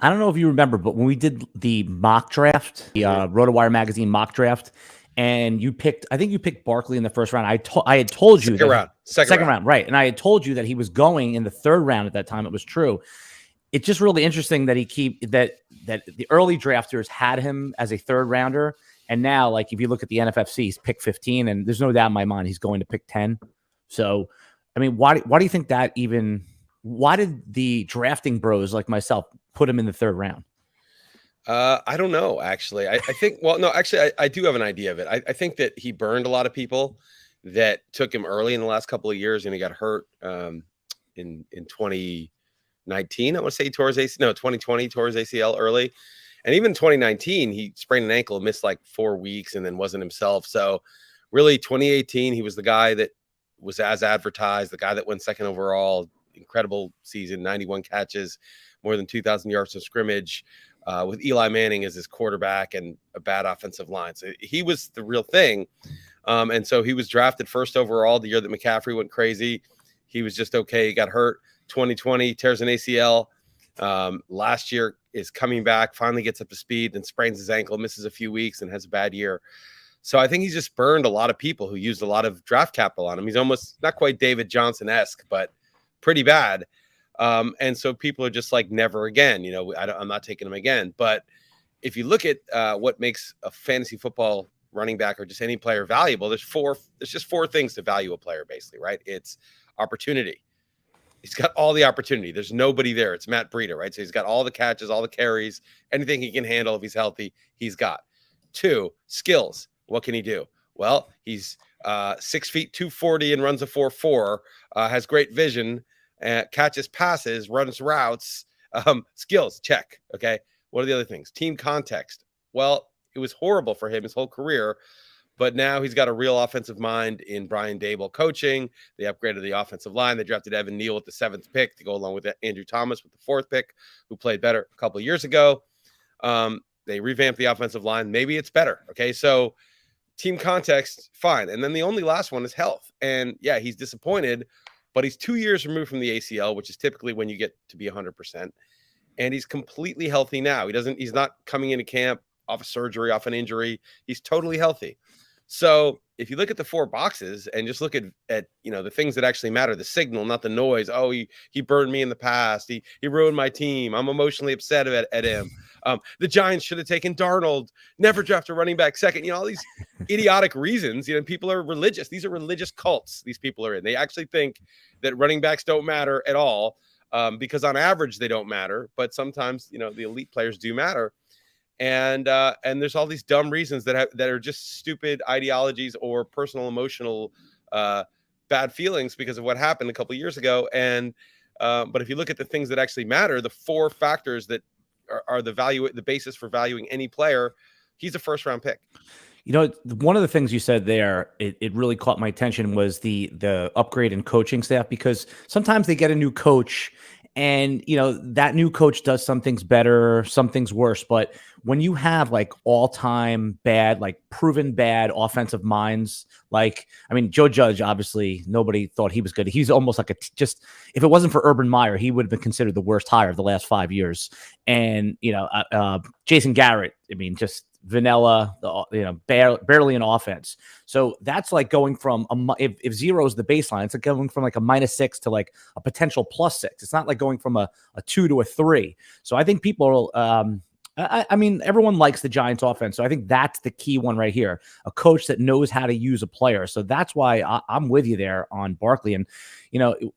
I don't know if you remember, but when we did the mock draft, the RotoWire magazine mock draft, and I think you picked Barkley in the first round. I had told you that second round, right? And I had told you that he was going in the third round at that time. It was true. It's just really interesting that that the early drafters had him as a third rounder, and now, like, if you look at the NFFC, he's pick 15, and there's no doubt in my mind he's going to pick 10. So, I mean, why do you think that even? Why did the drafting bros like myself put him in the third round? I don't know, actually. I think, well, no, actually, I do have an idea of it. I think that he burned a lot of people that took him early in the last couple of years, and he got hurt in 2019. I want to say he tore his ACL. No, 2020 tore his ACL early. And even 2019, he sprained an ankle, missed like 4 weeks, and then wasn't himself. So really, 2018, he was the guy that was as advertised, the guy that went second overall. Incredible season, 91 catches, more than 2,000 yards of scrimmage, with Eli Manning as his quarterback and a bad offensive line. So he was the real thing. And so he was drafted first overall the year that McCaffrey went crazy. He was just okay. He got hurt. 2020, tears an ACL. Last year is coming back, finally gets up to speed, and sprains his ankle, misses a few weeks, and has a bad year. So I think he's just burned a lot of people who used a lot of draft capital on him. He's almost not quite David Johnson-esque, but pretty bad. And so people are just like, never again. You know, I'm not taking him again. But if you look at what makes a fantasy football running back or just any player valuable, there's just four things to value a player, basically, right? It's opportunity. He's got all the opportunity. There's nobody there. It's Matt Breida, right? So he's got all the catches, all the carries, anything he can handle if he's healthy, he's got. 2, skills. What can he do? Well, he's 6 feet, 240 and runs a 4.4, has great vision, catches passes, runs routes, skills, check. Okay. What are the other things? Team context. Well, it was horrible for him his whole career, but now he's got a real offensive mind in Brian Daboll coaching. They upgraded the offensive line. They drafted Evan Neal with the 7th pick to go along with Andrew Thomas with the 4th pick, who played better a couple of years ago. They revamped the offensive line. Maybe it's better. Okay. So team context, fine. And then the only last one is health. And yeah, he's disappointed, but he's 2 years removed from the ACL, which is typically when you get to be 100%. And he's completely healthy now. He's not coming into camp off a surgery, off an injury. He's totally healthy. So if you look at the 4 boxes and just look at the things that actually matter, the signal, not the noise. Oh, he burned me in the past. He ruined my team. I'm emotionally upset at him. The Giants should have taken Darnold. Never draft a running back second. All these idiotic reasons. People are religious. These are religious cults these people are in. They actually think that running backs don't matter at all, because on average they don't matter. But sometimes the elite players do matter. And there's all these dumb reasons that are just stupid ideologies or personal emotional bad feelings because of what happened a couple of years ago. And but if you look at the things that actually matter, the 4 factors that are the basis for valuing any player, he's a first-round pick. One of the things you said there, it really caught my attention, was the upgrade in coaching staff, because sometimes they get a new coach and, that new coach does some things better, some things worse. But when you have like all-time bad, like proven bad offensive minds, Joe Judge, obviously nobody thought he was good. He's almost like if it wasn't for Urban Meyer, he would have been considered the worst hire of the last 5 years. And, Jason Garrett, just vanilla, barely an offense. So that's like going from if 0 is the baseline, it's like going from like a -6 to like a potential +6. It's not like going from a 2 to a 3. So I think people, everyone likes the Giants offense. So I think that's the key one right here. A coach that knows how to use a player. So that's why I'm with you there on Barkley. And,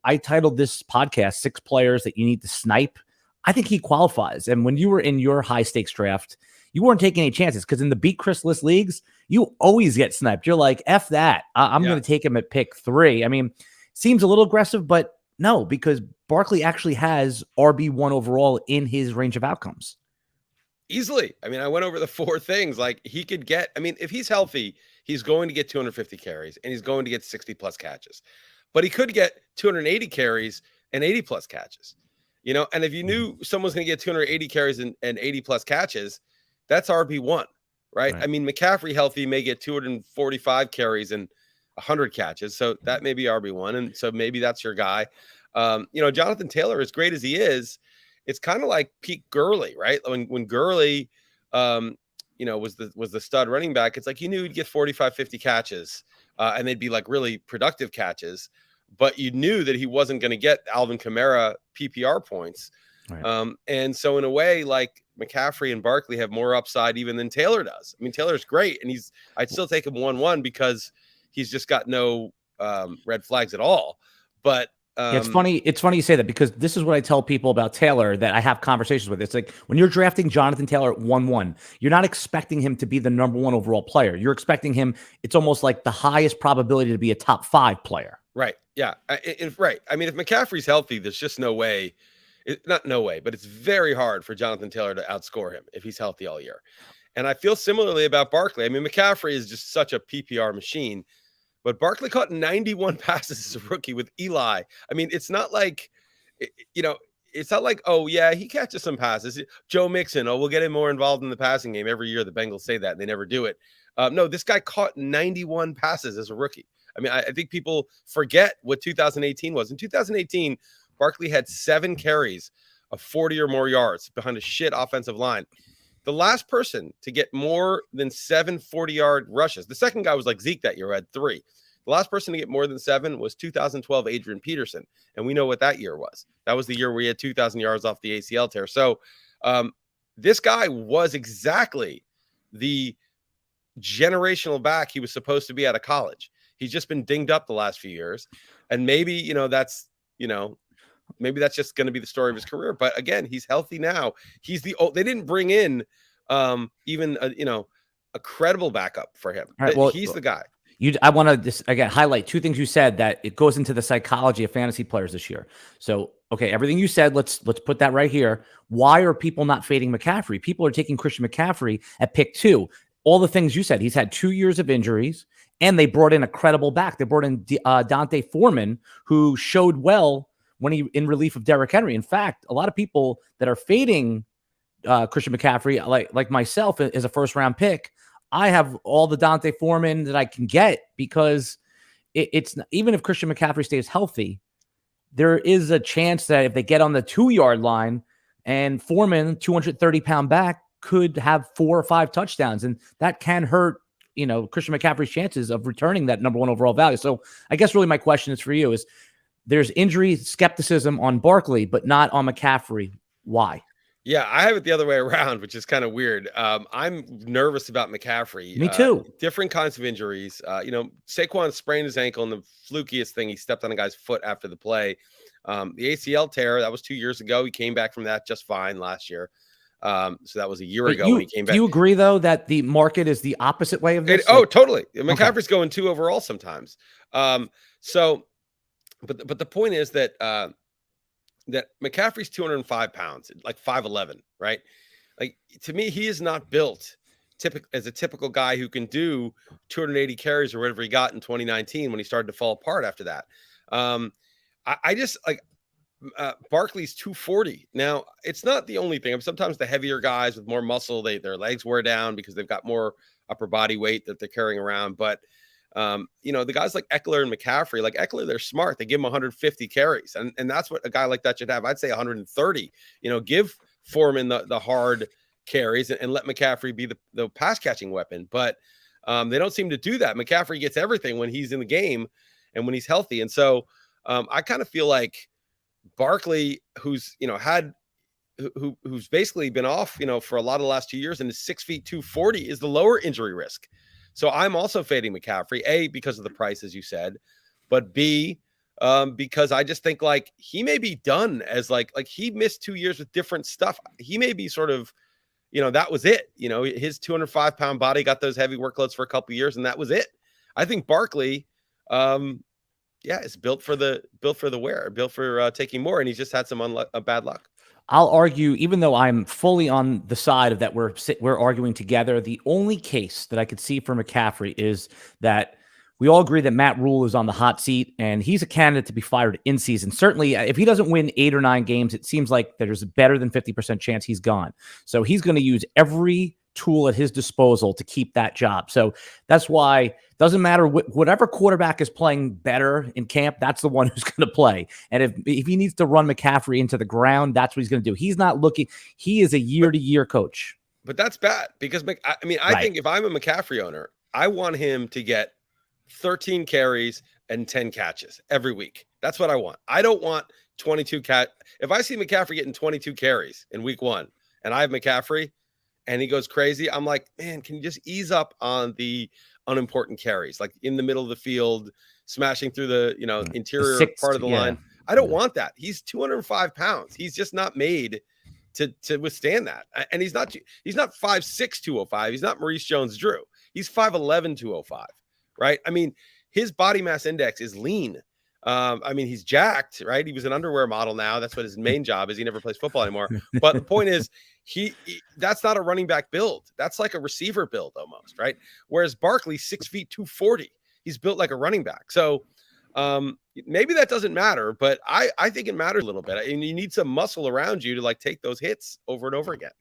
I titled this podcast 6 players that you need to snipe. I think he qualifies. And when you were in your high stakes draft, you weren't taking any chances, because in the Beat Chris Liss leagues, you always get sniped. You're like, F that. I'm going to take him at pick 3. Seems a little aggressive, but no, because Barkley actually has RB1 overall in his range of outcomes. Easily. I went over the 4 things. Like, he could get, if he's healthy, he's going to get 250 carries and he's going to get 60 plus catches. But he could get 280 carries and 80 plus catches. And if you knew someone's going to get 280 carries and 80 plus catches, that's RB1, right? McCaffrey healthy may get 245 carries and 100 catches. So that may be RB1. And so maybe that's your guy. Jonathan Taylor, as great as he is, it's kind of like peak Gurley, right? When Gurley, was the stud running back, it's like you knew he'd get 45, 50 catches, and they'd be like really productive catches, but you knew that he wasn't going to get Alvin Kamara PPR points. Right. And so in a way, like McCaffrey and Barkley have more upside even than Taylor does. I mean, Taylor's great, and I'd still take him 1-1 because he's just got no red flags at all. But it's funny you say that, because this is what I tell people about Taylor that I have conversations with. It's like when you're drafting Jonathan Taylor at 1-1, you're not expecting him to be the number 1 overall player. You're expecting him, it's almost like the highest probability to be a top 5 player. Right. Yeah. Right. I mean, if McCaffrey's healthy, there's just no way. Not no way, but it's very hard for Jonathan Taylor to outscore him if he's healthy all year. And I feel similarly about Barkley. I mean, McCaffrey is just such a PPR machine, but Barkley caught 91 passes as a rookie with Eli. I mean, it's not like, it's not like, oh yeah, he catches some passes. Joe Mixon, we'll get him more involved in the passing game. Every year the Bengals say that and they never do it. No, this guy caught 91 passes as a rookie. I mean, I think people forget what 2018 was. In 2018, Barkley had 7 carries of 40 or more yards behind a shit offensive line. The last person to get more than 7 40-yard rushes, the second guy was like Zeke that year, who had 3. The last person to get more than 7 was 2012 Adrian Peterson. And we know what that year was. That was the year where he had 2,000 yards off the ACL tear. So this guy was exactly the generational back he was supposed to be out of college. He's just been dinged up the last few years. And maybe, maybe that's just going to be the story of his career. But again, he's healthy now. They didn't bring in even a credible backup for him. Right, well, he's the guy. I want to just again highlight 2 things you said that it goes into the psychology of fantasy players this year. So, okay, everything you said, let's put that right here. Why are people not fading McCaffrey? People are taking Christian McCaffrey at pick 2. All the things you said. He's had 2 years of injuries, and they brought in a credible back. They brought in Dante Foreman, who showed well when he in relief of Derrick Henry. In fact, a lot of people that are fading Christian McCaffrey, like myself, as a first-round pick, I have all the Dante Foreman that I can get, because it's even if Christian McCaffrey stays healthy, there is a chance that if they get on the 2-yard line and Foreman, 230-pound back, could have 4 or 5 touchdowns, and that can hurt, Christian McCaffrey's chances of returning that number 1 overall value. So I guess really my question is for you is, there's injury skepticism on Barkley, but not on McCaffrey. Why? Yeah, I have it the other way around, which is kind of weird. I'm nervous about McCaffrey. Me too. Different kinds of injuries. Saquon sprained his ankle, and the flukiest thing, he stepped on a guy's foot after the play. The ACL tear, that was 2 years ago. He came back from that just fine last year. So that was a year ago when he came back. Do you agree, though, that the market is the opposite way of this? Totally. McCaffrey's going 2 overall sometimes. But the point is that McCaffrey's 205 pounds, like 5'11", right? Like, to me, he is not built as a typical guy who can do 280 carries or whatever he got in 2019 when he started to fall apart after that. I just like Barkley's 240. Now, it's not the only thing. Sometimes the heavier guys with more muscle, their legs wear down because they've got more upper body weight that they're carrying around. But the guys like Eckler and McCaffrey, like Eckler, they're smart. They give him 150 carries. And that's what a guy like that should have. I'd say 130. Give Foreman the hard carries and let McCaffrey be the pass catching weapon. But they don't seem to do that. McCaffrey gets everything when he's in the game and when he's healthy. And so I kind of feel like Barkley, who's basically been off, for a lot of the last 2 years, and is 6 feet 240, is the lower injury risk. So I'm also fading McCaffrey, A, because of the price, as you said, but B, because I just think like he may be done as like he missed 2 years with different stuff. He may be sort of, that was it. His 205-pound body got those heavy workloads for a couple of years, and that was it. I think Barkley, is built for the wear, built for taking more, and he's just had some bad luck. I'll argue, even though I'm fully on the side of that, we're arguing together. The only case that I could see for McCaffrey is that we all agree that Matt Rule is on the hot seat, and he's a candidate to be fired in season. Certainly, if he doesn't win 8 or 9 games, it seems like there's a better than 50% chance he's gone. So he's going to use every tool at his disposal to keep that job. So that's why it doesn't matter whatever quarterback is playing better in camp, that's the one who's going to play. And if he needs to run McCaffrey into the ground, that's what he's going to do. He's not looking. He is a year-to-year coach. But that's bad because, I think if I'm a McCaffrey owner, I want him to get 13 carries and 10 catches every week. That's what I want. I don't want 22 If I see McCaffrey getting 22 carries in week 1 and I have McCaffrey and he goes crazy, I'm like, man, can you just ease up on the unimportant carries, like in the middle of the field, smashing through the, interior part of the line. I don't want that. He's 205 pounds. He's just not made to withstand that. And he's not 5'6", 205. He's not Maurice Jones-Drew. He's 5'11", 205. Right? I mean, his body mass index is lean. He's jacked, right? He was an underwear model now. That's what his main job is. He never plays football anymore. But the point is, that's not a running back build. That's like a receiver build almost, right? Whereas Barkley, 6 feet, 240. He's built like a running back. So maybe that doesn't matter, but I think it matters a little bit. And you need some muscle around you to like take those hits over and over again.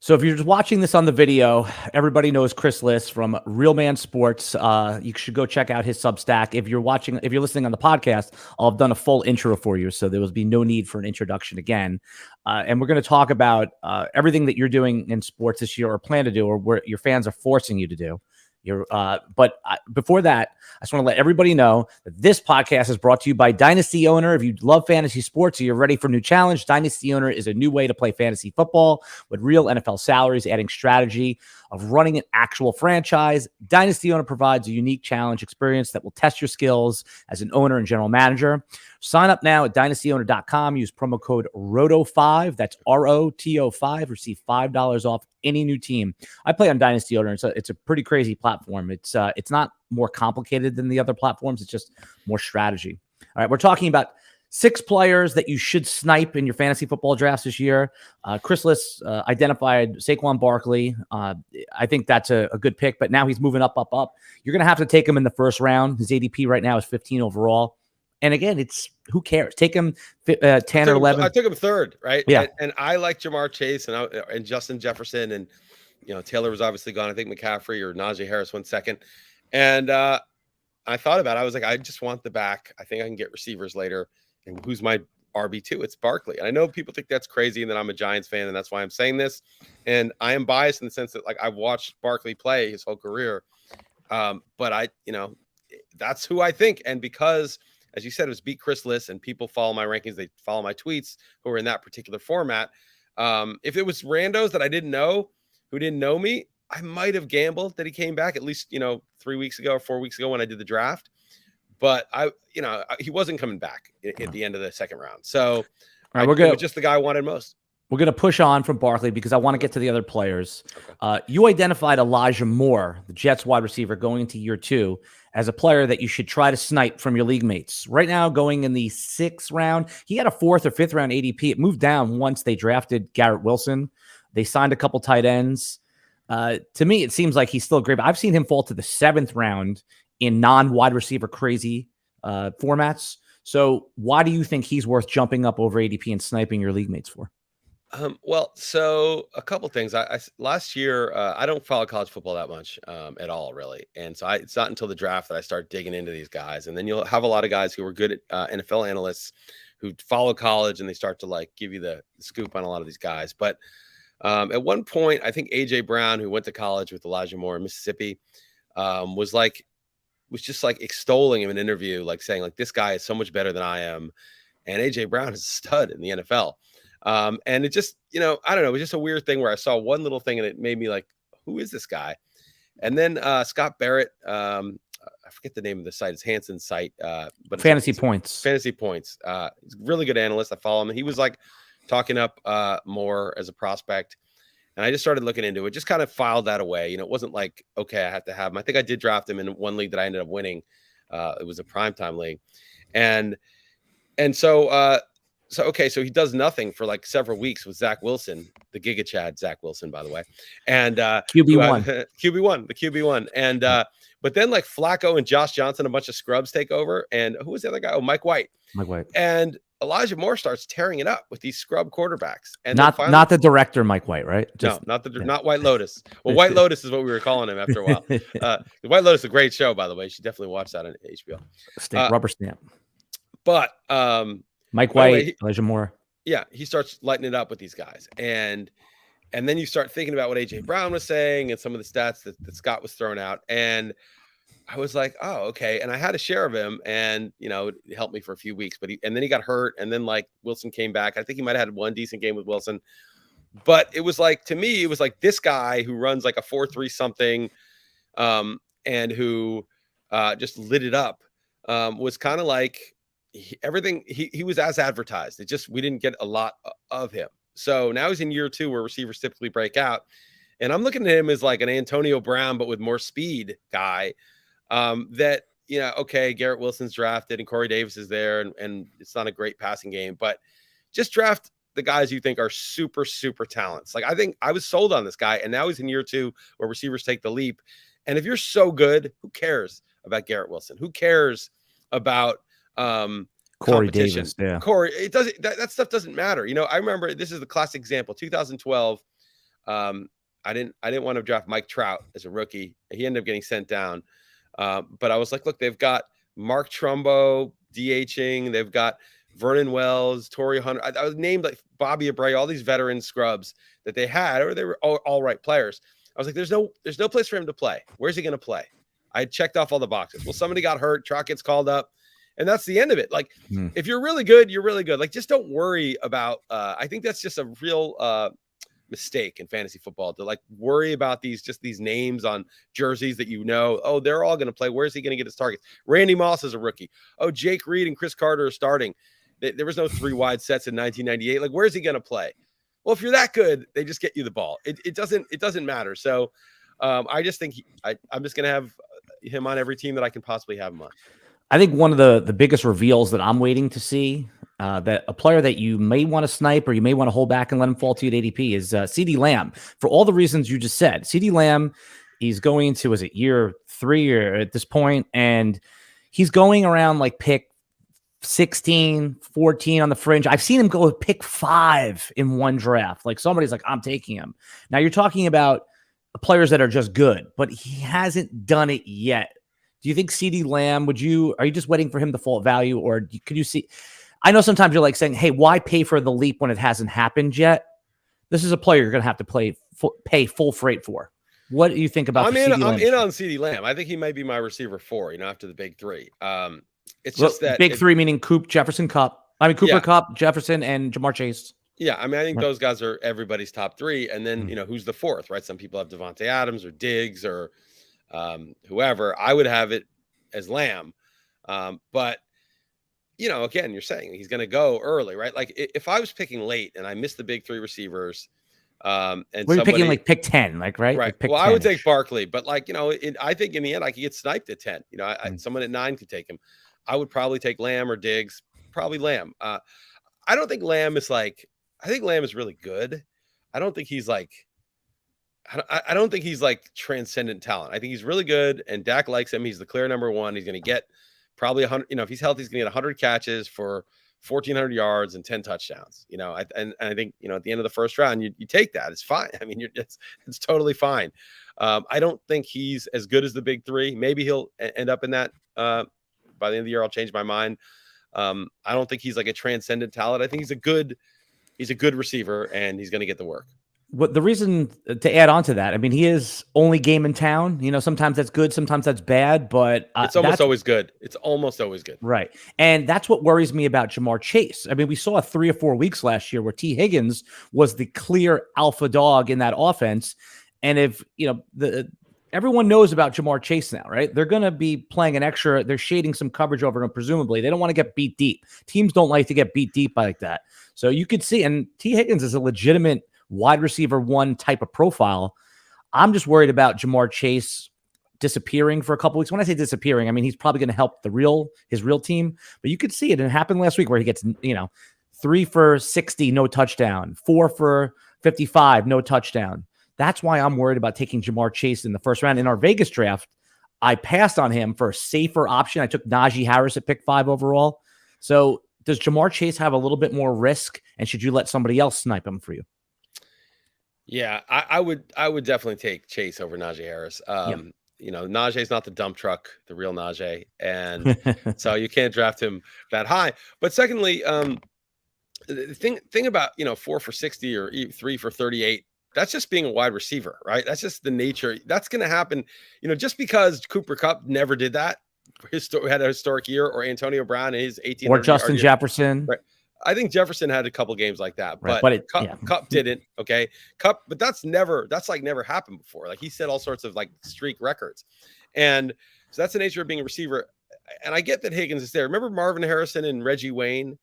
So if you're just watching this on the video, everybody knows Chris Liss from Real Man Sports. You should go check out his Substack. If you're listening on the podcast, I'll have done a full intro for you, so there will be no need for an introduction again. And we're going to talk about everything that you're doing in sports this year or plan to do or where your fans are forcing you to do. Before that, I just want to let everybody know that this podcast is brought to you by Dynasty Owner. If you love fantasy sports or you're ready for a new challenge, Dynasty Owner is a new way to play fantasy football with real NFL salaries, adding strategy of running an actual franchise. Dynasty Owner provides a unique challenge experience that will test your skills as an owner and general manager. Sign up now at dynastyowner.com. Use promo code ROTO5. That's ROTO5. Receive $5 off any new team. I play on Dynasty Owner. It's a pretty crazy platform. It's not more complicated than the other platforms. It's just more strategy. All right, we're talking about 6 players that you should snipe in your fantasy football drafts this year. Chris Liss identified Saquon Barkley. I think that's a good pick, but now he's moving up. You're going to have to take him in the first round. His ADP right now is 15 overall. And again, it's who cares? Take him 10 or 11. I took him 3rd, right? Yeah. And I like Jamar Chase and Justin Jefferson. And, Taylor was obviously gone. I think McCaffrey or Najee Harris went 2nd. And I thought about it. I was like, I just want the back. I think I can get receivers later. And who's my RB2? It's Barkley. And I know people think that's crazy and that I'm a Giants fan, and that's why I'm saying this. And I am biased in the sense that, like, I've watched Barkley play his whole career. But that's who I think. And because, as you said, it was beat Chris Liss, and people follow my rankings. They follow my tweets who are in that particular format. If it was randos that I didn't know, who didn't know me, I might have gambled that he came back at least, 3 weeks ago or 4 weeks ago when I did the draft. But he wasn't coming back at the end of the 2nd round. So it was just the guy I wanted most. We're going to push on from Barkley because I want to get to the other players. Okay. You identified Elijah Moore, the Jets wide receiver, going into year 2 as a player that you should try to snipe from your league mates. Right now, going in the 6th round, he had a 4th or 5th round ADP. It moved down once they drafted Garrett Wilson. They signed a couple tight ends. To me, it seems like he's still great. But I've seen him fall to the 7th round in non-wide receiver crazy formats. So why do you think he's worth jumping up over ADP and sniping your league mates for? So a couple things. Last year, I don't follow college football that much at all, really. And so it's not until the draft that I start digging into these guys. And then you'll have a lot of guys who are good at NFL analysts who follow college, and they start to like give you the scoop on a lot of these guys. But at one point, I think A.J. Brown, who went to college with Elijah Moore in Mississippi, was just like extolling him in an interview, like saying like, this guy is so much better than I am. And A.J. Brown is a stud in the NFL. And it just, I don't know, it was just a weird thing where I saw one little thing and it made me like, who is this guy? And then Scott Barrett, I forget the name of the site. It's Hanson's site. But Fantasy Points. Fantasy Points. He's a really good analyst. I follow him. And he was like talking up Moore as a prospect. And I just started looking into it, just kind of filed that away. It wasn't like, okay, I have to have him. I think I did draft him in one league that I ended up winning. It was a primetime league. And so he does nothing for like several weeks with Zach Wilson. the Giga Chad Zach Wilson, by the way, and QB1, the QB1, and but then like Flacco and Josh Johnson, a bunch of scrubs take over, and who was the other guy? Oh, Mike White, and Elijah Moore starts tearing it up with these scrub quarterbacks, and not the director Mike White, right? Not White Lotus. Well, White Lotus is what we were calling him after a while. The White Lotus is a great show, by the way. You should definitely watch that on HBO. Rubber stamp. But Mike White, Elijah Moore. Yeah, he starts lighting it up with these guys, and then you start thinking about what AJ Brown was saying and some of the stats that Scott was throwing out, and I was like, oh, okay. And I had a share of him, and it helped me for a few weeks. But then he got hurt, and then like Wilson came back. I think he might have had one decent game with Wilson, but it was like, to me, it was like this guy who runs like a 4.3 something, and who just lit it up, was kind of like everything. He was as advertised. We didn't get a lot of him. So now he's in year 2 where receivers typically break out, and I'm looking at him as like an Antonio Brown but with more speed guy. That, okay, Garrett Wilson's drafted and Corey Davis is there, and it's not a great passing game, but just draft the guys you think are super, super talents. Like, I think I was sold on this guy, and now he's in year 2 where receivers take the leap. And if you're so good, who cares about Garrett Wilson? Who cares about Corey Davis? Yeah. Corey, it doesn't, that stuff doesn't matter. I remember, this is the classic example, 2012. I didn't want to draft Mike Trout as a rookie. He ended up getting sent down. But I was like, look, they've got Mark Trumbo DHing. They've got Vernon Wells, Torrey Hunter. I was named like Bobby Abreu, all these veteran scrubs that they had, or they were all right players. I was like, there's no place for him to play. Where's he going to play? I checked off all the boxes. Well, somebody got hurt. Trout gets called up, and that's the end of it. Like, if you're really good, you're really good. Like, just don't worry about, I think that's just a real, mistake in fantasy football to like worry about these names on jerseys that they're all going to play. Where's he going to get his targets? Randy Moss is a rookie. Oh, Jake Reed and Chris Carter are starting. There was no 3 wide sets in 1998. Like, where's he going to play? Well, if you're that good, they just get you the ball. It doesn't matter. So I just think I'm just going to have him on every team that I can possibly have him on. I think one of the biggest reveals that I'm waiting to see, that a player that you may want to snipe or you may want to hold back and let him fall to you at ADP is CeeDee Lamb. For all the reasons you just said, CeeDee Lamb, he's going to, is it year 3 or at this point, and he's going around like pick 16, 14 on the fringe. I've seen him go with pick 5 in one draft. Like, somebody's like, I'm taking him. Now you're talking about players that are just good, but he hasn't done it yet. Do you think CeeDee Lamb, are you just waiting for him to fall at value, or could you see? I know sometimes you're like saying, hey, why pay for the leap when it hasn't happened yet? This is a player you're going to have to pay full freight for. What do you think about I'm in on CeeDee Lamb. I think he might be my receiver 4, after the big 3. It's just that big 3 meaning Cooper, Kupp, Jefferson, and Jamar Chase. Yeah, I mean, I think those guys are everybody's top 3, and then who's the 4th, right? Some people have Devontae Adams or Diggs or whoever. I would have it as Lamb, but again, you're saying he's going to go early, right? Like, if I was picking late and I missed the big 3 receivers, and we're picking like pick 10, like right? Right. Like well, I would take Barkley, but like I think in the end I could get sniped at 10. Someone at 9 could take him. I would probably take Lamb or Diggs. Probably Lamb. I don't think Lamb is like. I think Lamb is really good. I don't think he's like. I don't think he's like transcendent talent. I think he's really good, and Dak likes him. He's the clear number 1. He's going to get probably 100. If he's healthy, he's going to get 100 catches for 1,400 yards and 10 touchdowns. And I think at the end of the first round, you take that. It's fine. I mean, it's totally fine. I don't think he's as good as the big 3. Maybe he'll end up in that. By the end of the year, I'll change my mind. I don't think he's like a transcendent talent. I think he's a good receiver, and he's going to get the work. What the reason to add on to that? I mean, he is only game in town. Sometimes that's good, sometimes that's bad, but it's almost always good. It's almost always good. Right. And that's what worries me about Jamar Chase. I mean, we saw 3 or 4 weeks last year where T. Higgins was the clear alpha dog in that offense. And if, everyone knows about Jamar Chase now, right? They're going to be playing an extra. They're shading some coverage over him, presumably. They don't want to get beat deep. Teams don't like to get beat deep like that. So you could see, and T. Higgins is a legitimate wide receiver 1 type of profile. I'm just worried about Jamar Chase disappearing for a couple weeks. When I say disappearing, I mean, he's probably going to help his real team, but you could see it. And it happened last week where he gets, 3 for 60, no touchdown, 4 for 55, no touchdown. That's why I'm worried about taking Jamar Chase in the first round. In our Vegas draft, I passed on him for a safer option. I took Najee Harris at pick 5 overall. So does Jamar Chase have a little bit more risk, and should you let somebody else snipe him for you? Yeah, I would definitely take Chase over Najee Harris. Najee's not the dump truck, the real Najee, and so you can't draft him that high. But secondly, the thing about 4 for 60 or 3 for 38, that's just being a wide receiver, right? That's just the nature. That's going to happen, just because Cooper Kupp never did that, had a historic year, or Antonio Brown in his 18 or Justin Jefferson. Right. I think Jefferson had a couple games like that, right, but Kupp didn't. Okay, Kupp, but that's never happened before. Like, he set all sorts of like streak records, and so that's the nature of being a receiver. And I get that Higgins is there. Remember Marvin Harrison and Reggie Wayne?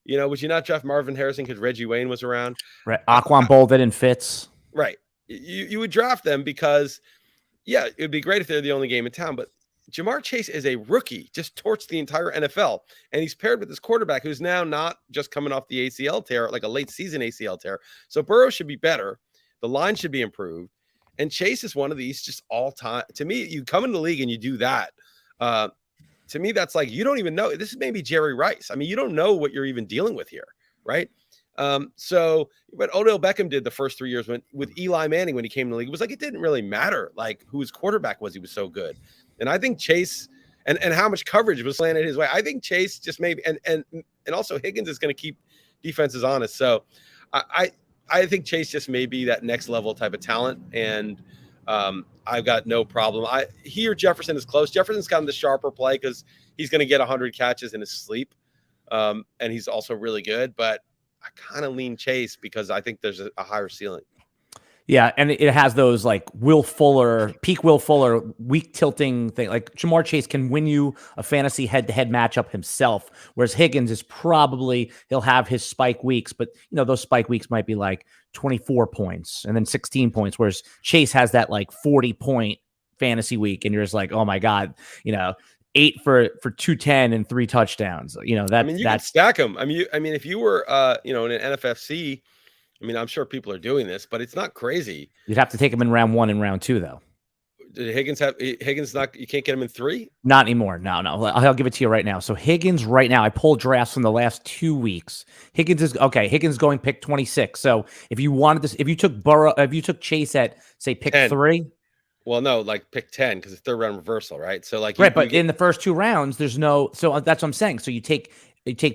Would you not draft Marvin Harrison because Reggie Wayne was around? Right, Aquan Bolden and Fitz. Right, you would draft them because, yeah, it would be great if they're the only game in town, but Jamar Chase is a rookie, just torched the entire NFL, and he's paired with this quarterback who's now not just coming off the ACL tear, like a late season ACL tear. So Burrow should be better. The line should be improved. And Chase is one of these just all time. To me, you come in the league and you do that. To me, that's like, you don't even know. This is maybe Jerry Rice. I mean, you don't know what you're even dealing with here, right? But Odell Beckham did the first 3 years with Eli Manning when he came in the league. It was like, it didn't really matter like who his quarterback was. He was so good. And I think Chase and how much coverage was slanted his way. I think Chase just maybe and also Higgins is going to keep defenses honest. So I think Chase just may be that next level type of talent. And I've got no problem. He or Jefferson is close. Jefferson's gotten the sharper play because he's going to get 100 catches in his sleep. And he's also really good. But I kind of lean Chase because I think there's a higher ceiling. Yeah, and it has those like Will Fuller, peak Will Fuller, weak tilting thing. Like Jamar Chase can win you a fantasy head-to-head matchup himself, whereas Higgins is he'll have his spike weeks, but those spike weeks might be like 24 points and then 16 points, whereas Chase has that like 40-point fantasy week, and you're just like, oh my God, 8 for 210 and 3 touchdowns. You can stack them. I mean, if you were in an NFFC. I mean, I'm sure people are doing this, but it's not crazy. You'd have to take him in round 1 and round 2, though. Did Higgins not? You can't get him in 3? Not anymore. No. I'll give it to you right now. So Higgins right now, I pulled drafts from the last 2 weeks. Higgins is going pick 26. So if you wanted this, if you took Chase at say pick 10. 3. Well, no, like pick 10 because it's third round reversal, right? So like, but in the first 2 rounds, there's no. So that's what I'm saying. So you take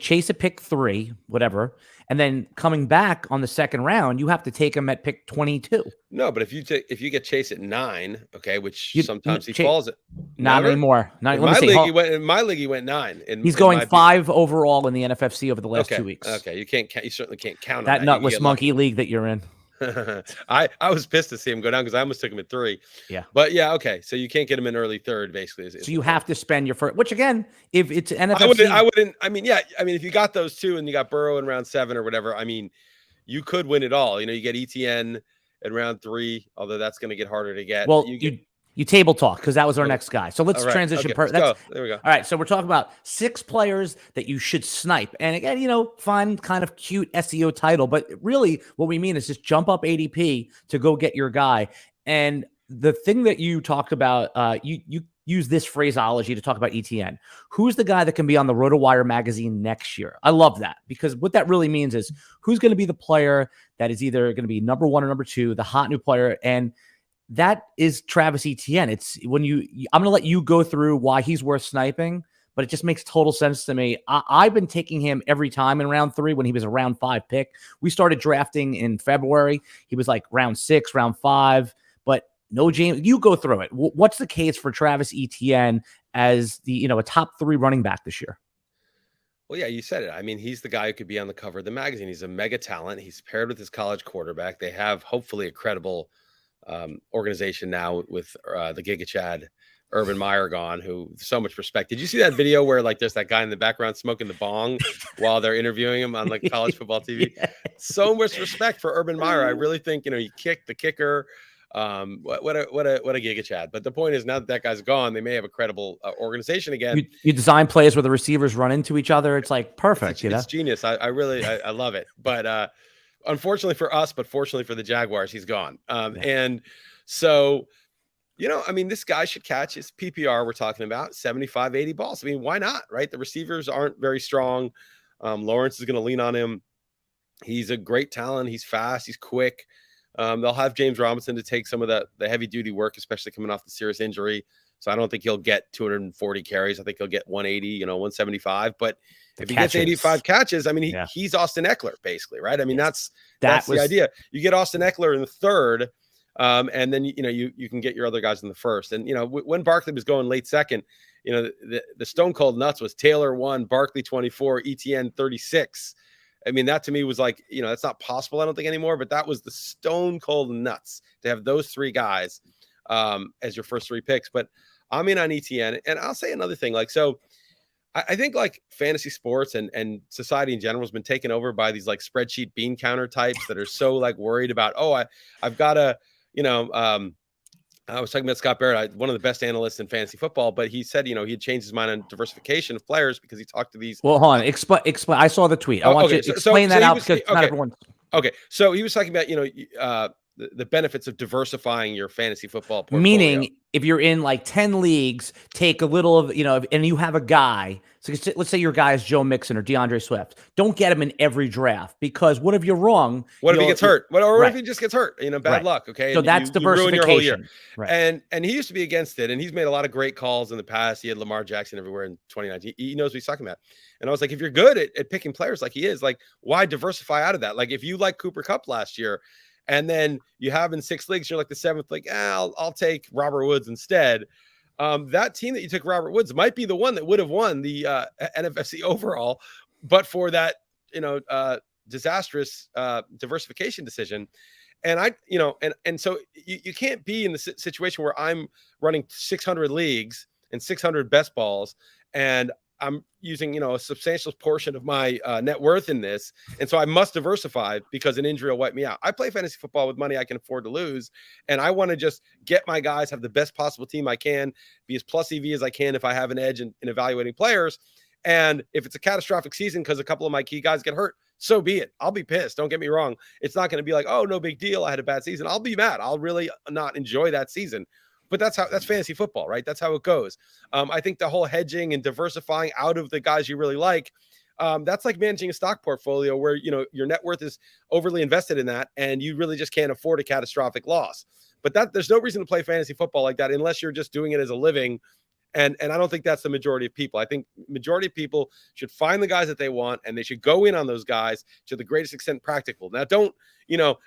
Chase at pick 3, whatever. And then coming back on the second round, you have to take him at pick 22. No, but if you get Chase at 9, okay, which sometimes he falls at. Not anymore. In my league, he went 9. He's going 5 overall in the NFFC over the last 2 weeks. Okay, you certainly can't count that on that nutless monkey league that you're in. I was pissed to see him go down because I almost took him at 3. Yeah. But yeah, okay. So you can't get him in early third, basically. So you have to spend your first, which again, if it's NFC. I wouldn't. I mean, if you got those 2 and you got Burrow in round 7 or whatever, I mean, you could win it all. You get Etienne in round 3, although that's going to get harder to get. Well, you table talk because that was our next guy. So let's transition. Okay, there we go. All right. So we're talking about 6 players that you should snipe. And again, fun, kind of cute SEO title. But really what we mean is just jump up ADP to go get your guy. And the thing that you talked about, you use this phraseology to talk about Etienne. Who's the guy that can be on the RotoWire magazine next year? I love that because what that really means is who's going to be the player that is either going to be number 1 or number 2, the hot new player. And that is Travis Etienne. It's when I'm going to let you go through why he's worth sniping, but it just makes total sense to me. I've been taking him every time in round 3 when he was a round 5 pick. We started drafting in February. He was like round 6, round 5, but no James. You go through it. What's the case for Travis Etienne as a top 3 running back this year? Well, yeah, you said it. I mean, he's the guy who could be on the cover of the magazine. He's a mega talent. He's paired with his college quarterback. They have hopefully a credible organization now with the Giga Chad Urban Meyer gone, who so much respect. Did you see that video where like there's that guy in the background smoking the bong while they're interviewing him on like college football TV? Yeah. So much respect for Urban Meyer. I really think he kicked the kicker. What a Giga Chad. But the point is, now that guy's gone, they may have a credible organization again. You design plays where the receivers run into each other. It's like perfect. It's genius. I really love it. But unfortunately for us, but fortunately for the Jaguars, he's gone. And so, I mean, this guy should catch his PPR. We're talking about 75, 80 balls. I mean, why not, right? The receivers aren't very strong. Lawrence is going to lean on him. He's a great talent. He's fast. He's quick. They'll have James Robinson to take some of the heavy duty work, especially coming off the serious injury. So I don't think he'll get 240 carries. I think he'll get 180, 175. But if he gets 85 catches, I mean, he's Austin Eckler, basically, right? I mean, that's the idea. You get Austin Eckler in the third, and then you can get your other guys in the first. And when Barkley was going late second, the stone cold nuts was Taylor 1, Barkley 24, Etienne 36. I mean, that to me was like, that's not possible, I don't think, anymore. But that was the stone cold nuts to have those three guys as your first three picks. But I'm in on Etienne. And I'll say another thing. So I think fantasy sports and society in general has been taken over by these spreadsheet bean counter types that are so worried about, I've got to, I was talking about Scott Barrett, one of the best analysts in fantasy football, but he said, he had changed his mind on diversification of players because he talked to these. Well, hold on. Explain. I saw the tweet. I want you to explain that out because not everyone. Okay. So he was talking about, the benefits of diversifying your fantasy football portfolio. Meaning, if you're in 10 leagues, take a little of, and you have a guy. So let's say your guy is Joe Mixon or DeAndre Swift. Don't get him in every draft because what if you're wrong? What if he gets hurt? What if he just gets hurt? Bad luck. Okay. So that's diversification. You ruin your whole year. Right. And he used to be against it. And he's made a lot of great calls in the past. He had Lamar Jackson everywhere in 2019. He knows what he's talking about. And I was like, if you're good at picking players like he is, why diversify out of that? If you like Cooper Kupp last year, and then you have in 6 leagues, you're the seventh, I'll take Robert Woods instead. That team that you took Robert Woods might be the one that would have won the NFC overall, but for that, disastrous diversification decision. And so you can't be in the situation where I'm running 600 leagues and 600 best balls, and I'm using, a substantial portion of my net worth in this. And so I must diversify because an injury will wipe me out. I play fantasy football with money I can afford to lose. And I want to just get my guys, have the best possible team I can, be as plus EV as I can if I have an edge in evaluating players. And if it's a catastrophic season because a couple of my key guys get hurt, so be it. I'll be pissed. Don't get me wrong. It's not going to be oh, no big deal, I had a bad season. I'll be mad. I'll really not enjoy that season. But that's fantasy football, right? That's how it goes. I think the whole hedging and diversifying out of the guys you really like, that's like managing a stock portfolio where, your net worth is overly invested in that and you really just can't afford a catastrophic loss. But there's no reason to play fantasy football like that unless you're just doing it as a living. And I don't think that's the majority of people. I think majority of people should find the guys that they want and they should go in on those guys to the greatest extent practical. Now, don't,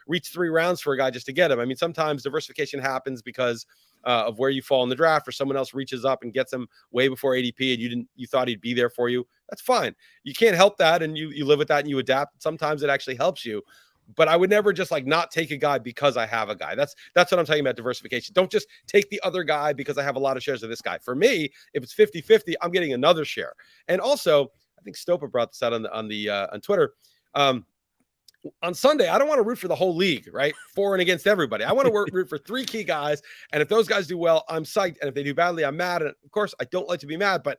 reach 3 rounds for a guy just to get him. I mean, sometimes diversification happens because of where you fall in the draft, or someone else reaches up and gets him way before ADP and you thought he'd be there for you. That's fine. You can't help that. And you live with that and you adapt. Sometimes it actually helps you. But I would never just not take a guy because I have a guy. That's what I'm talking about, diversification. Don't just take the other guy because I have a lot of shares of this guy. For me, if it's 50-50, I'm getting another share. And also, I think Stopa brought this out on Twitter. On Sunday, I don't want to root for the whole league, right? For and against everybody. I want to root for 3 key guys. And if those guys do well, I'm psyched. And if they do badly, I'm mad. And of course, I don't like to be mad, but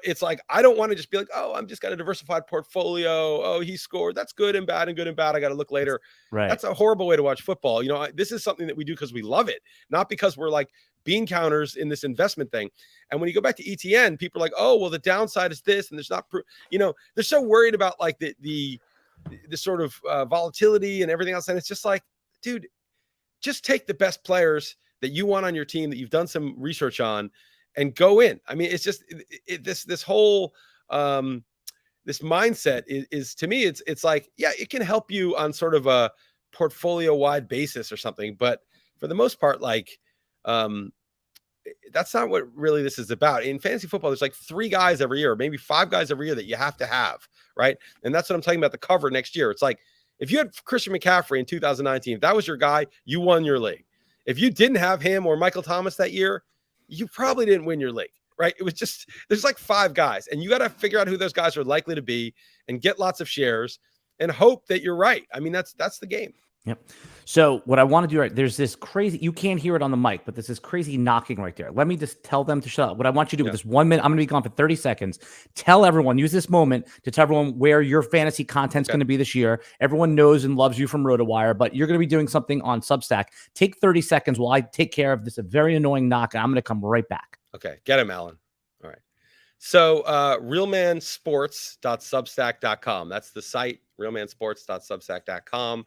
it's I don't want to just be I'm just got a diversified portfolio. Oh, he scored. That's good and bad and good and bad. I got to look later. Right. That's a horrible way to watch football. This is something that we do because we love it, not because we're bean counters in this investment thing. And when you go back to ETN, people are oh, well, the downside is this, and there's not, they're so worried about the sort of volatility and everything else. And it's just dude, just take the best players that you want on your team that you've done some research on and go in. I mean, it's just this whole this mindset is to me, it's yeah, it can help you on sort of a portfolio wide basis or something. But for the most part, that's not what really this is about. In fantasy football, there's 3 guys every year, or maybe 5 guys every year that you have to have, right? And that's what I'm talking about, the cover next year. It's if you had Christian McCaffrey in 2019, if that was your guy, you won your league. If you didn't have him or Michael Thomas that year, you probably didn't win your league, right? It was just, there's 5 guys, and you got to figure out who those guys are likely to be and get lots of shares and hope that you're right. I mean, that's the game. Yep. So what I want to do, right, there's this crazy, you can't hear it on the mic, but there's this crazy knocking right there. Let me just tell them to shut up. What I want you to do with this 1 minute, I'm going to be gone for 30 seconds. Tell everyone, use this moment to tell everyone where your fantasy content's going to be this year. Everyone knows and loves you from RotoWire, but you're going to be doing something on Substack. Take 30 seconds while I take care of this, a very annoying knock, and I'm going to come right back. Okay. Get him, Alan. All right. So realmansports.substack.com. That's the site, realmansports.substack.com.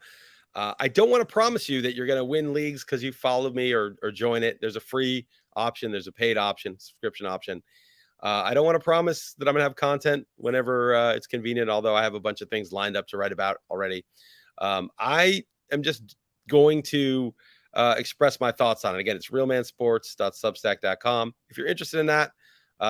I don't want to promise you that you're going to win leagues because you followed me or join it. There's a free option. There's a paid option, subscription option. I don't want to promise that I'm going to have content whenever it's convenient, although I have a bunch of things lined up to write about already. I am just going to express my thoughts on it. Again, it's realmansports.substack.com. If you're interested in that,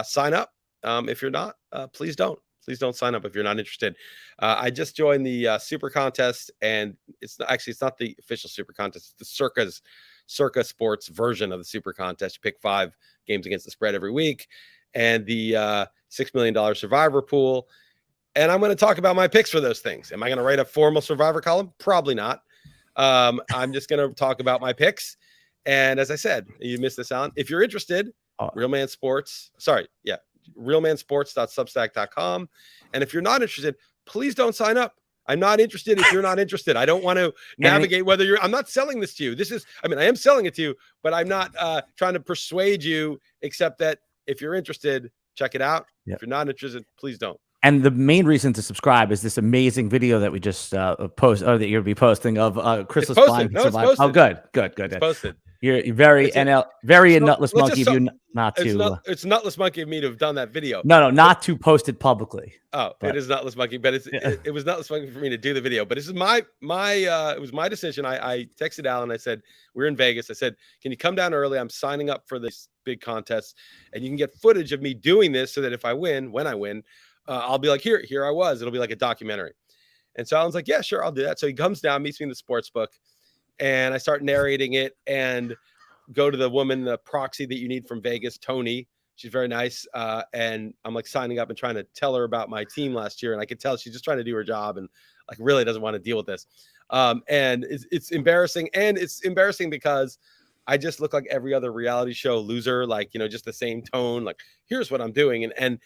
sign up. If you're not, please don't. Please don't sign up if you're not interested. I just joined the Super Contest, and it's not the official Super Contest. It's the Circa Sports version of the Super Contest. You pick 5 games against the spread every week, and the $6 million Survivor pool. And I'm going to talk about my picks for those things. Am I going to write a formal Survivor column? Probably not. I'm just going to talk about my picks. And as I said, you missed this, Alan. If you're interested, realmansports.substack.com. And if you're not interested, please don't sign up. I'm not interested if you're not interested. I don't want to navigate whether I'm not selling this to you. I am selling it to you, but I'm not trying to persuade you, except that if you're interested, check it out. Yep. If you're not interested, please don't. And the main reason to subscribe is this amazing video that we just post, or that you'll be posting of Chris Liss flying. No, it's posted. Oh, good. It's posted. You're very nutless monkey of you not to. It's nutless monkey of me to have done that video. No, not to post it publicly. Oh, it is nutless monkey, but it was nutless monkey for me to do the video. But this is my it was my decision. I texted Alan. I said, we're in Vegas. I said, can you come down early? I'm signing up for this big contest, and you can get footage of me doing this so that if I win, when I win, I'll be like, here I was. It'll be like a documentary. And so Alan's like, yeah, sure, I'll do that. So he comes down, meets me in the sports book. And I start narrating it and go to the woman, the proxy that you need from Vegas, Tony. She's very nice. And I'm like signing up and trying to tell her about my team last year. And I could tell she's just trying to do her job and like really doesn't want to deal with this. And it's embarrassing. And it's embarrassing because I just look like every other reality show loser, like, just the same tone, like, here's what I'm doing. And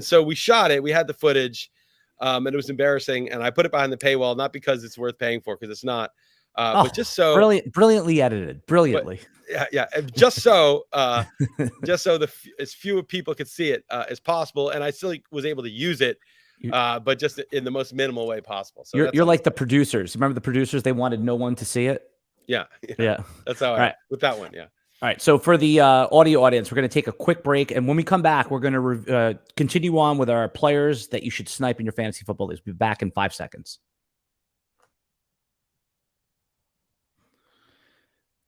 so we shot it. We had the footage and it was embarrassing. And I put it behind the paywall, not because it's worth paying for, because it's not. But just so brilliantly edited, brilliantly. Yeah. Just so as few people could see it as possible, and I still was able to use it, but just in the most minimal way possible. So you're like the producers. Remember the producers? They wanted no one to see it. Yeah. That's how with that one. Yeah. All right. So for the audio audience, we're going to take a quick break, and when we come back, we're going to continue on with our players that you should snipe in your fantasy football leagues. We'll be back in 5 seconds.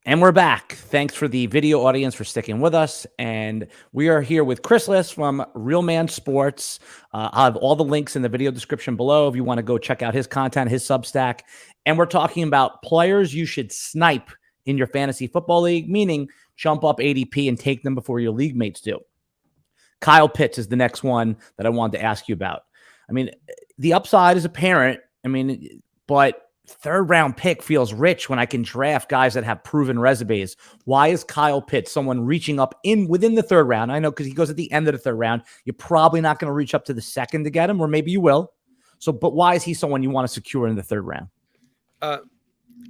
And we're back. Thanks for the video audience for sticking with us. And we are here with Chris Liss from Real Man Sports. I'll have all the links in the video description below if you want to go check out his content, his Substack. And we're talking about players you should snipe in your fantasy football league, meaning jump up ADP and take them before your league mates do. Kyle Pitts is the next one that I wanted to ask you about. I mean, the upside is apparent. But third round pick feels rich when I can draft guys that have proven resumes. Why is Kyle Pitts someone reaching up within the third round? I know because he goes at the end of the third round. You're probably not going to reach up to the second to get him, or maybe you will. But why is he someone you want to secure in the third round?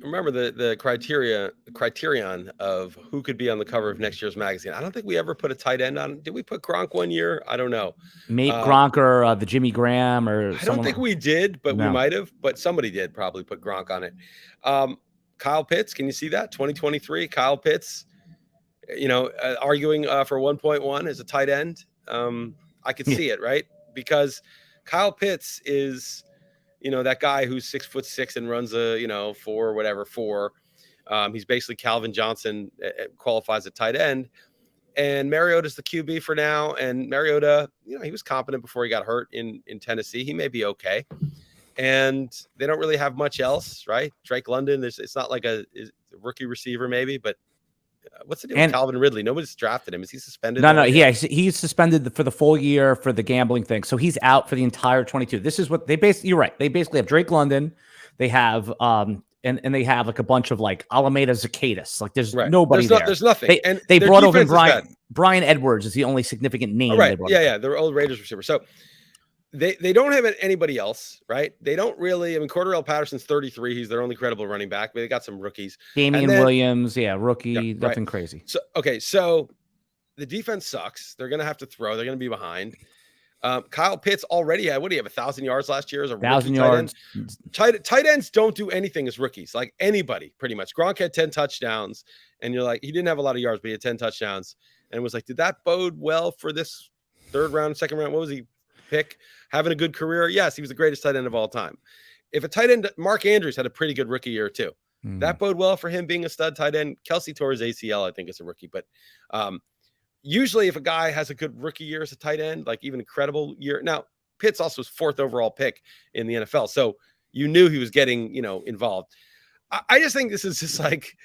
Remember the criterion of who could be on the cover of next year's magazine. I don't think we ever put a tight end on. Did we put Gronk one year? I don't know. Maybe Gronk or the Jimmy Graham or I don't think we did, but we might have. But somebody did probably put Gronk on it. Kyle Pitts, can you see that? 2023, Kyle Pitts, arguing for 1.1 as a tight end. I could see it, right? Because Kyle Pitts is that guy who's 6'6" and runs a, 4. He's basically Calvin Johnson, qualifies at tight end. And Mariota's the QB for now. And Mariota, he was competent before he got hurt in Tennessee. He may be okay. And they don't really have much else, right? Drake London, it's not like a rookie receiver maybe, but what's the deal with Calvin Ridley? Nobody's drafted him. Is he suspended? No. Yeah, he's suspended for the full year for the gambling thing. So he's out for the entire 22. This is what they basically. You're right. They basically have Drake London. They have and they have like a bunch of like Alameda Zacchaeus. Like there's Right. nobody there. There's nothing. And they their brought over defense is Brian Edwards is the only significant name. Oh, right. They brought Yeah. They're old Raiders receiver. So they don't have anybody else, right? They don't really. I mean, Cordarrelle Patterson's 33. He's their only credible running back, but they got some rookies. Damian Williams, rookie, nothing crazy. So okay, so the defense sucks. They're going to have to throw. They're going to be behind. Kyle Pitts already had, what do you have, 1,000 yards last year as a 1,000 yards. Tight ends don't do anything as rookies, like anybody, pretty much. Gronk had 10 touchdowns, and you're like, he didn't have a lot of yards, but he had 10 touchdowns. And it was like, did that bode well for this third round, second round? What was he pick? Having a good career? Yes, he was the greatest tight end of all time. If a tight end, Mark Andrews had a pretty good rookie year too. That bode well for him being a stud tight end. Kelsey tore his ACL, I think, as a rookie. But usually if a guy has a good rookie year as a tight end, like even incredible year. Now, Pitts also was 4th overall pick in the NFL. So you knew he was getting, involved. I just think this is just like,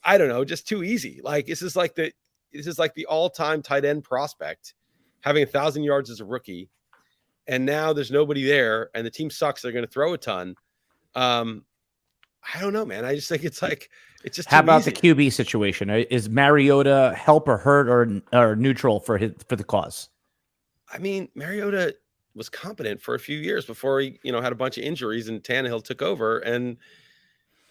I don't know, just too easy. Like this is like the all-time tight end prospect having 1,000 yards as a rookie. And now there's nobody there and the team sucks. They're going to throw a ton. I don't know, man. I just think it's just how about easy. The QB situation? Is Mariota help or hurt or neutral for the cause? I mean, Mariota was competent for a few years before he, had a bunch of injuries and Tannehill took over. And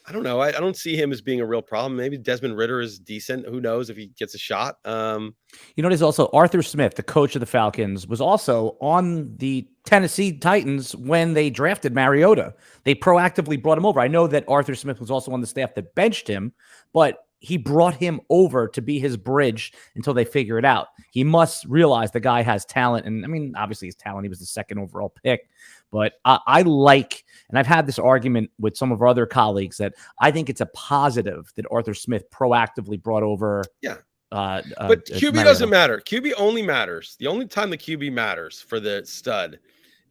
I don't know. I don't see him as being a real problem. Maybe Desmond Ridder is decent. Who knows if he gets a shot? There's also Arthur Smith, the coach of the Falcons, was also on the Tennessee Titans when they drafted Mariota. They proactively brought him over. I know that Arthur Smith was also on the staff that benched him, but he brought him over to be his bridge until they figure it out. He must realize the guy has talent. And I mean, obviously his talent, he was the 2nd overall pick, but I like, and I've had this argument with some of our other colleagues that I think it's a positive that Arthur Smith proactively brought over. Yeah. But QB Mariota doesn't matter. QB only matters. The only time the QB matters for the stud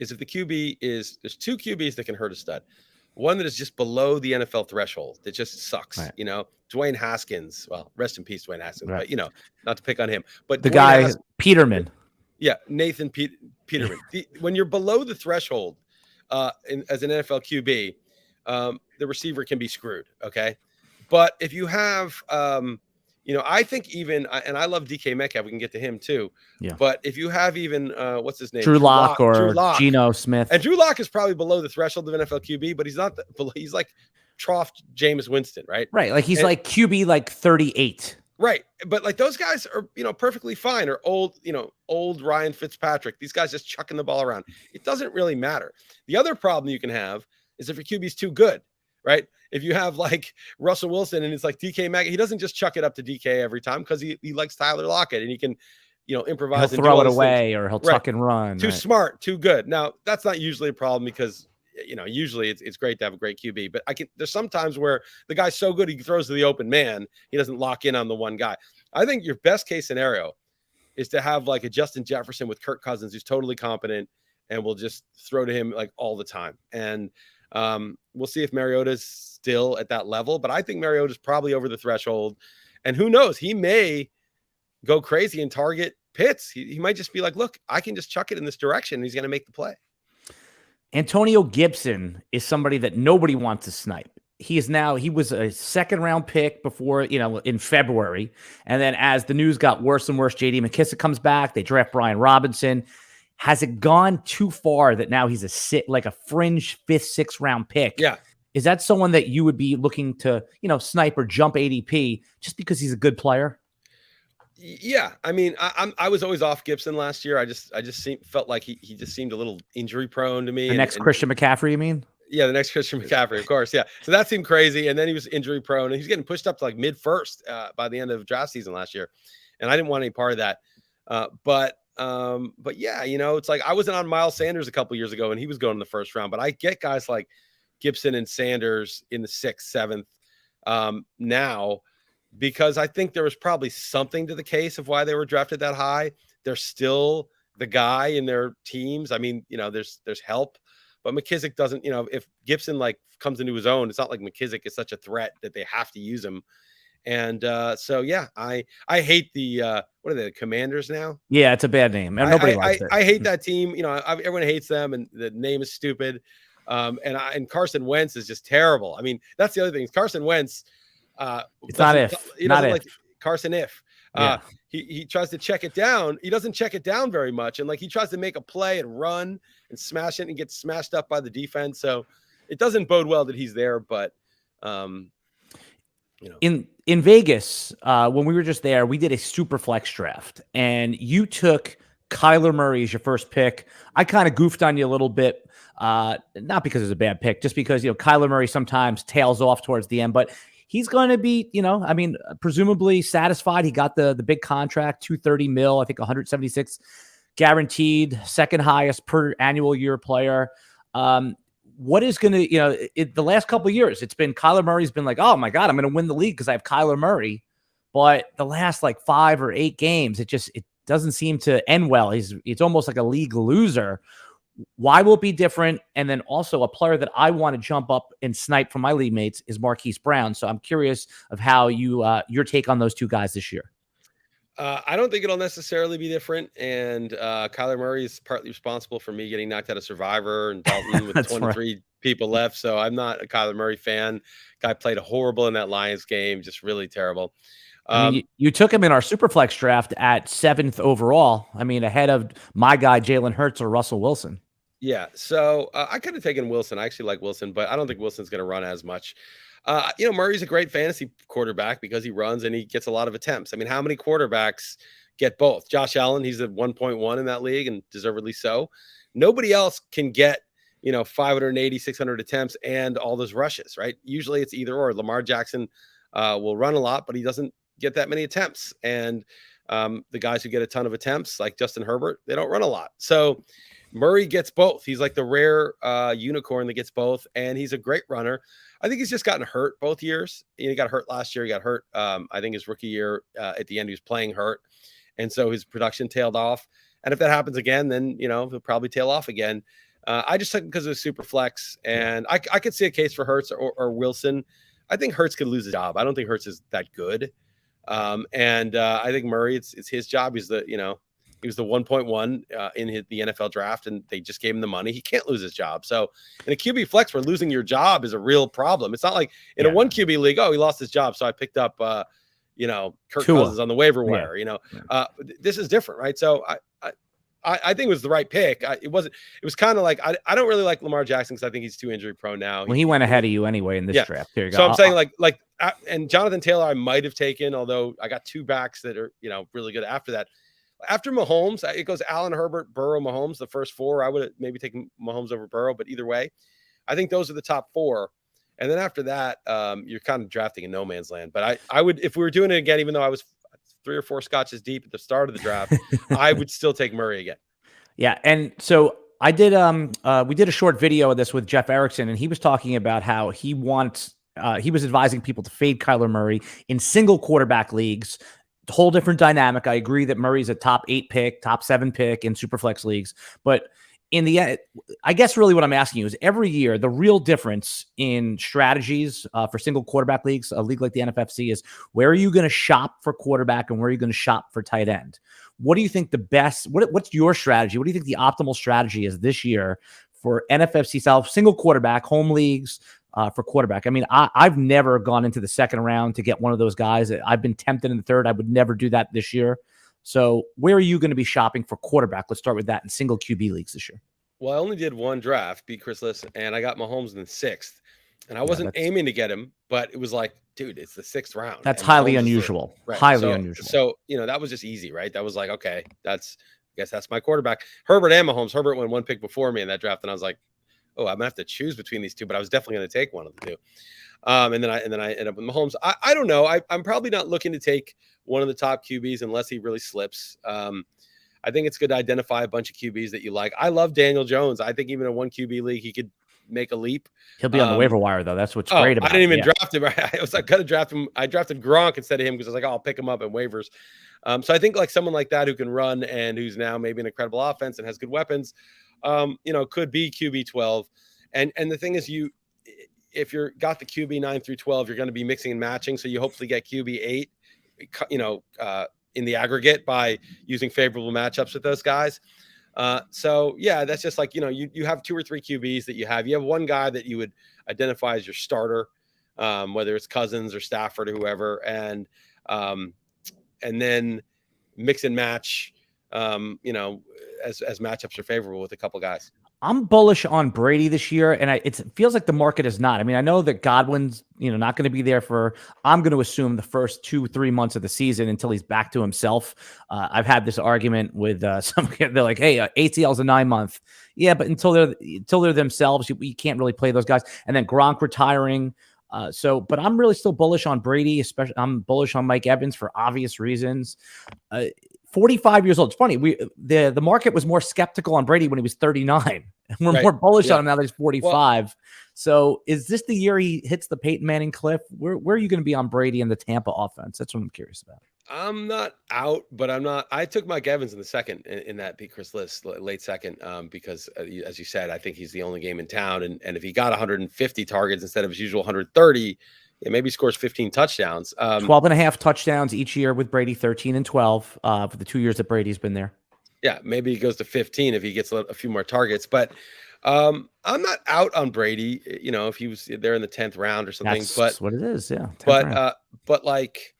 is if the QB there's 2 QBs that can hurt a stud. One that is just below the NFL threshold. That just sucks. Right. Dwayne Haskins. Well, rest in peace, Dwayne Haskins. Right. But not to pick on him. But the guy Peterman. Yeah, Nathan Peterman. When you're below the threshold, as an NFL QB, the receiver can be screwed. Okay, but if you have, I think even, and I love DK Metcalf. We can get to him too. Yeah. But if you have even, what's his name? Drew Lock or Geno Smith. And Drew Lock is probably below the threshold of NFL QB, but he's not. He's like trough Jameis Winston, right? Right. Like he's like QB like 38. Right. But like those guys are, perfectly fine, or old Ryan Fitzpatrick. These guys just chucking the ball around. It doesn't really matter. The other problem you can have is if your QB's too good, right? If you have like Russell Wilson and it's like DK Metcalf, he doesn't just chuck it up to DK every time because he likes Tyler Lockett and he can, improvise. He'll throw it away or he'll tuck and run. Too smart, too good. Now, that's not usually a problem because, usually it's great to have a great QB, but there's some times where the guy's so good he throws to the open man, he doesn't lock in on the one guy. I think your best case scenario is to have like a Justin Jefferson with Kirk Cousins who's totally competent and will just throw to him like all the time. And we'll see if Mariota's still at that level, but I think Mariota's probably over the threshold. And who knows, he may go crazy and target Pitts. He might just be like, look, I can just chuck it in this direction and he's going to make the play. Antonio Gibson is somebody that nobody wants to snipe. He was a 2nd round pick before, in February. And then as the news got worse and worse, JD McKissick comes back. They draft Brian Robinson. Has it gone too far that now he's a fringe 5th, 6th round pick? Yeah. Is that someone that you would be looking to, snipe or jump ADP just because he's a good player? Yeah, I mean, I was always off Gibson last year. I just felt like he just seemed a little injury prone to me. The next Christian McCaffrey, you mean? Yeah, the next Christian McCaffrey, of course. Yeah, so that seemed crazy, and then he was injury prone, and he's getting pushed up to like mid-first by the end of draft season last year, and I didn't want any part of that. But yeah, it's like I wasn't on Miles Sanders a couple years ago, and he was going in the 1st round. But I get guys like Gibson and Sanders in the 6th, 7th now. Because I think there was probably something to the case of why they were drafted that high. They're still the guy in their teams. I mean, there's help, but McKissick doesn't, if Gibson like comes into his own, it's not like McKissick is such a threat that they have to use him. And so, yeah, I hate the, what are they, the Commanders now? Yeah, it's a bad name. Nobody likes it. I hate that team. Everyone hates them and the name is stupid. And Carson Wentz is just terrible. I mean, that's the other thing. Carson Wentz, it's not if he not doesn't if like Carson if. He tries to check it down. He doesn't check it down very much. And like he tries to make a play and run and smash it and get smashed up by the defense. So it doesn't bode well that he's there. But in Vegas, when we were just there, we did a super flex draft and you took Kyler Murray as your first pick. I kind of goofed on you a little bit. Not because it's a bad pick, just because, Kyler Murray sometimes tails off towards the end, but he's going to be, presumably satisfied. He got the big contract, $230 million, I think 176 guaranteed, second highest per annual year player. What is going to, the last couple of years, it's been Kyler Murray's been like, oh my God, I'm going to win the league because I have Kyler Murray. But the last like 5 or 8 games, it doesn't seem to end well. It's almost like a league loser. Why will it be different? And then also a player that I want to jump up and snipe from my league mates is Marquise Brown. So I'm curious of how your take on those two guys this year. I don't think it'll necessarily be different. And Kyler Murray is partly responsible for me getting knocked out of Survivor and Dalton with 23 people left. So I'm not a Kyler Murray fan. Guy played horrible in that Lions game, just really terrible. I mean, you took him in our Superflex draft at 7th overall. I mean, ahead of my guy, Jalen Hurts or Russell Wilson. Yeah. So I could have taken Wilson. I actually like Wilson, but I don't think Wilson's going to run as much. Murray's a great fantasy quarterback because he runs and he gets a lot of attempts. I mean, how many quarterbacks get both? Josh Allen, he's at 1.1 in that league and deservedly so. Nobody else can get, 580, 600 attempts and all those rushes, right? Usually it's either or. Lamar Jackson will run a lot, but he doesn't get that many attempts. And the guys who get a ton of attempts, like Justin Herbert, they don't run a lot. So Murray gets both. He's like the rare unicorn that gets both, and he's a great runner. I think he's just gotten hurt both years. He got hurt last year. He got hurt, I think, his rookie year at the end. He was playing hurt, and so his production tailed off. And if that happens again, then, he'll probably tail off again. I just took him because it was super flex, and I could see a case for Hurts or Wilson. I think Hurts could lose his job. I don't think Hurts is that good. I think Murray, it's his job. He's he was the 1.1 in the NFL draft, and they just gave him the money. He can't lose his job. So in a QB flex where losing your job is a real problem. It's not like in a 1 QB league, he lost his job, so I picked up, Kirk Cousins on the waiver wire. This is different, right? So I think it was the right pick. It was kind of like, I don't really like Lamar Jackson because I think he's too injury prone now. Well, he went ahead of you anyway in this draft. Here you go. So I'm saying and Jonathan Taylor, I might have taken, although I got 2 backs that are, really good after that. After Mahomes, it goes Allen, Herbert, Burrow, Mahomes, the first 4. I would have maybe taken Mahomes over Burrow, but either way, I think those are the top 4. And then after that, you're kind of drafting in no man's land. But I would, if we were doing it again, even though I was 3 or 4 scotches deep at the start of the draft, I would still take Murray again. Yeah. And so I did, we did a short video of this with Jeff Erickson, and he was talking about how he was advising people to fade Kyler Murray in single quarterback leagues. Whole different dynamic. I agree that Murray's a top 8 pick, top 7 pick in Superflex leagues. But in the end, I guess really what I'm asking you is every year, the real difference in strategies for single quarterback leagues, a league like the NFFC, is where are you going to shop for quarterback and where are you going to shop for tight end? What do you think the best, what's your strategy? What do you think the optimal strategy is this year for NFFC style single quarterback home leagues? For quarterback. I mean, I've never gone into the second round to get one of those guys. I've been tempted in the third. I would never do that this year. So where are you going to be shopping for quarterback? Let's start with that in single QB leagues this year. Well, I only did 1 draft, beat Chris Liss, and I got Mahomes in the 6th. And I wasn't aiming to get him, but it was like, dude, it's the 6th round. That's highly unusual. Right. Highly unusual. So, that was just easy, right? That was like, okay, I guess that's my quarterback. Herbert and Mahomes. Herbert went 1 pick before me in that draft, and I was like, I'm gonna have to choose between these 2, but I was definitely going to take one of the 2. And then I ended up with Mahomes. I don't know. I'm probably not looking to take one of the top QBs unless he really slips. I think it's good to identify a bunch of QBs that you like. I love Daniel Jones. I think even in 1 QB league, he could make a leap. He'll be on the waiver wire though. That's what's great about it. I didn't even draft him. I was like, gonna draft him. I drafted Gronk instead of him because I was like, I'll pick him up in waivers. So I think like someone like that who can run and who's now maybe an incredible offense and has good weapons, could be QB 12. And the thing is, if you're got the QB 9 through 12, you're going to be mixing and matching. So you hopefully get QB 8, in the aggregate by using favorable matchups with those guys. So yeah, that's just like, you have 2 or 3 QBs that you have. You have one guy that you would identify as your starter, whether it's Cousins or Stafford or whoever, and then mix and match, as matchups are favorable with a couple guys. I'm bullish on Brady this year, and it feels like the market is not. I mean, I know that Godwin's, not going to be there for, I'm going to assume, the first 2-3 months of the season until he's back to himself. I've had this argument with some. They're like, "Hey, ACL's a 9-month." Yeah, but until they're themselves, you can't really play those guys. And then Gronk retiring. But I'm really still bullish on Brady. Especially, I'm bullish on Mike Evans for obvious reasons. 45 years old. It's funny. The market was more skeptical on Brady when he was 39. And we're more bullish on him now that he's 45. Well, so is this the year he hits the Peyton Manning cliff? Where are you going to be on Brady and the Tampa offense? That's what I'm curious about. I'm not out, but I'm not. I took Mike Evans in the second in that beat Chris Liss late second, because as you said, I think he's the only game in town. And if he got 150 targets instead of his usual 130, maybe he scores 15 touchdowns. 12 and a half touchdowns each year with Brady, 13 and 12 for the 2 years that Brady's been there. Yeah, maybe he goes to 15 if he gets a few more targets. But I'm not out on Brady, if he was there in the 10th round or something. That's what it is, yeah. But like,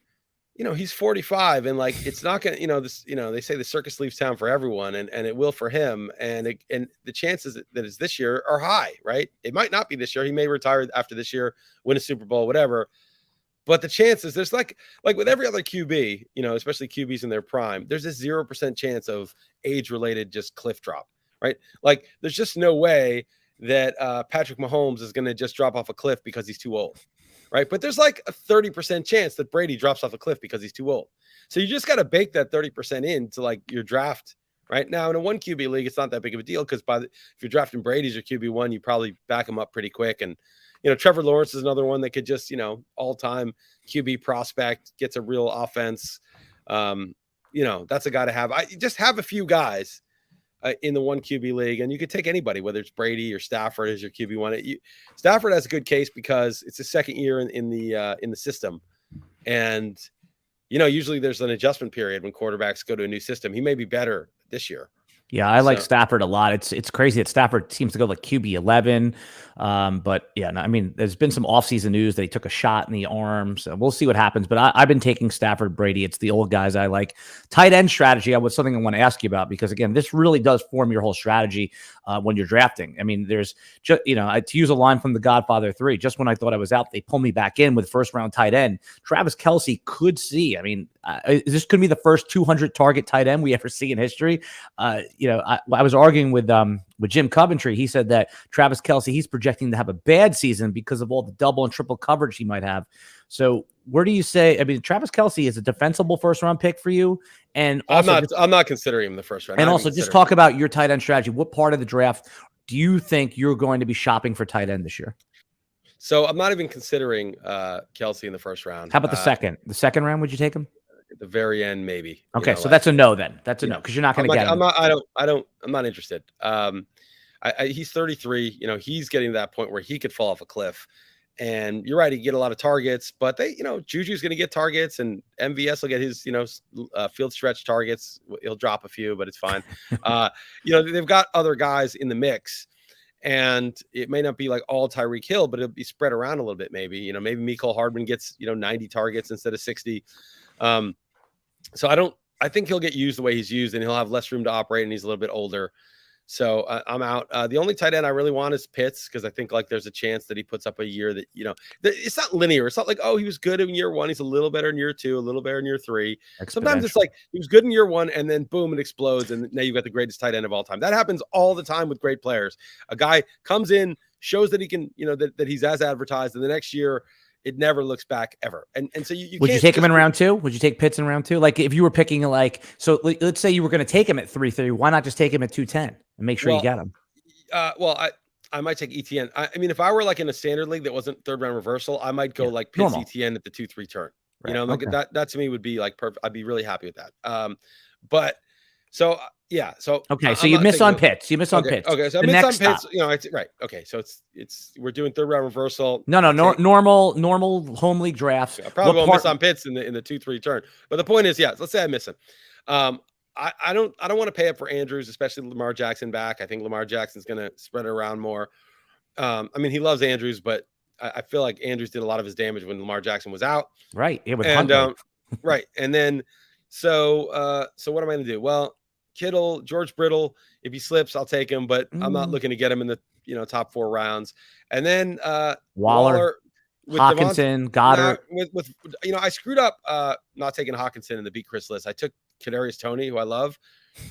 he's 45, and like, it's not going to, they say the circus leaves town for everyone, and it will for him. And the chances that it's this year are high, right? It might not be this year. He may retire after this year, win a Super Bowl, whatever. But the chances, there's like with every other QB, especially QBs in their prime, there's a 0% chance of age-related just cliff drop, right? Like, there's just no way that Patrick Mahomes is going to just drop off a cliff because he's too old, right? But there's like a 30% chance that Brady drops off a cliff because he's too old. So you just got to bake that 30% into like your draft, right? Now in a 1 QB league, it's not that big of a deal because if you're drafting Brady as your QB1, you probably back him up pretty quick. And Trevor Lawrence is another one that could just, all-time QB prospect, gets a real offense. That's a guy to have. I just have a few guys in the 1 QB league, and you could take anybody, whether it's Brady or Stafford as your QB1. Stafford has a good case because it's his second year in the system. And, usually there's an adjustment period when quarterbacks go to a new system. He may be better this year. Yeah, I like Stafford a lot. It's crazy that Stafford seems to go like QB 11. But yeah, I mean, there's been some offseason news that he took a shot in the arm. So we'll see what happens. But I've been taking Stafford, Brady. It's the old guys I like. Tight end strategy, was something I want to ask you about because, again, this really does form your whole strategy when you're drafting. I mean, there's just, to use a line from The Godfather 3, just when I thought I was out, they pull me back in with first-round tight end. Travis Kelce could see. I mean, this could be the first 200 target tight end we ever see in history. I was arguing with Jim Coventry. He said that Travis Kelce, he's projecting to have a bad season because of all the double and triple coverage he might have. So where do you say, I mean, Travis Kelce is a defensible first round pick for you? And also I'm not considering him the first round. And also just talk about your tight end strategy. What part of the draft do you think you're going to be shopping for tight end this year? So I'm not even considering Kelce in the first round. How about the second? The second round, would you take him? At the very end, maybe. Okay, so that's a no then. That's a no because you're not going to get him. I'm not interested. He's 33. He's getting to that point where he could fall off a cliff. And you're right, he get a lot of targets, but Juju's going to get targets, and MVS will get his, field stretch targets. He'll drop a few, but it's fine. They've got other guys in the mix, and it may not be like all Tyreek Hill, but it'll be spread around a little bit. Maybe, maybe Mecole Hardman gets, 90 targets instead of 60. So I think he'll get used the way he's used, and he'll have less room to operate, and he's a little bit older. So I'm out. The only tight end I really want is Pitts because I think like there's a chance that he puts up a year that, it's not linear. It's not like, oh, he was good in year 1. He's a little better in year 2, a little better in year 3. Sometimes it's like he was good in year 1 and then boom, it explodes. And now you've got the greatest tight end of all time. That happens all the time with great players. A guy comes in, shows that he can, that he's as advertised, and the next year it never looks back ever. And so you would you take him in round 2? Would you take Pitts in round 2? Like if you were picking let's say you were going to take him at 330, why not just take him at 210 and make sure you got him? I might take Etienne. I mean, if I were like in a standard league that wasn't third round reversal, I might go like Pitts Etienne at the 2-3 turn. Right. That to me would be like perfect. I'd be really happy with that. Okay, so you miss on Pitts. You miss on Pitts. Okay, so I miss on Pitts. It's right. Okay, so it's we're doing third round reversal. Normal home league drafts. I probably won't miss on Pitts in the 2-3 turn. But the point is, let's say I miss him. I don't want to pay up for Andrews, especially Lamar Jackson back. I think Lamar Jackson's going to spread it around more. I mean, he loves Andrews, but I feel like Andrews did a lot of his damage when Lamar Jackson was out. Right. Yeah, with And Huntley. right. And then so what am I going to do? Well, Kittle, George Brittle, if he slips, I'll take him, but I'm not looking to get him in the top 4 rounds. And then Waller with Hawkinson, Goddard. With I screwed up not taking Hawkinson in the beat Chris list. I took Kadarius Toney, who I love,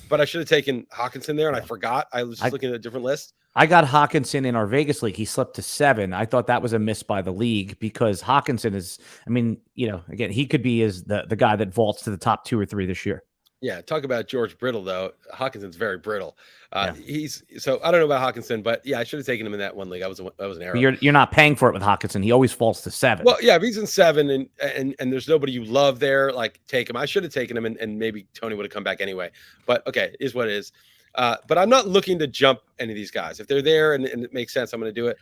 but I should have taken Hawkinson there, and I forgot. I was just looking at a different list. I got Hawkinson in our Vegas league. He slipped to 7. I thought that was a miss by the league because Hawkinson is, I mean, again, he could be the guy that vaults to the top 2 or 3 this year. Yeah, talk about George Brittle though. Hawkinson's very brittle. He's so I don't know about Hawkinson, but yeah, I should have taken him in that one league. That was an error. You're not paying for it with Hawkinson. He always falls to 7. Well, yeah, if he's in 7 and there's nobody you love there, like take him. I should have taken him and maybe Tony would have come back anyway. But okay, is what it is. But I'm not looking to jump any of these guys. If they're there and it makes sense, I'm going to do it.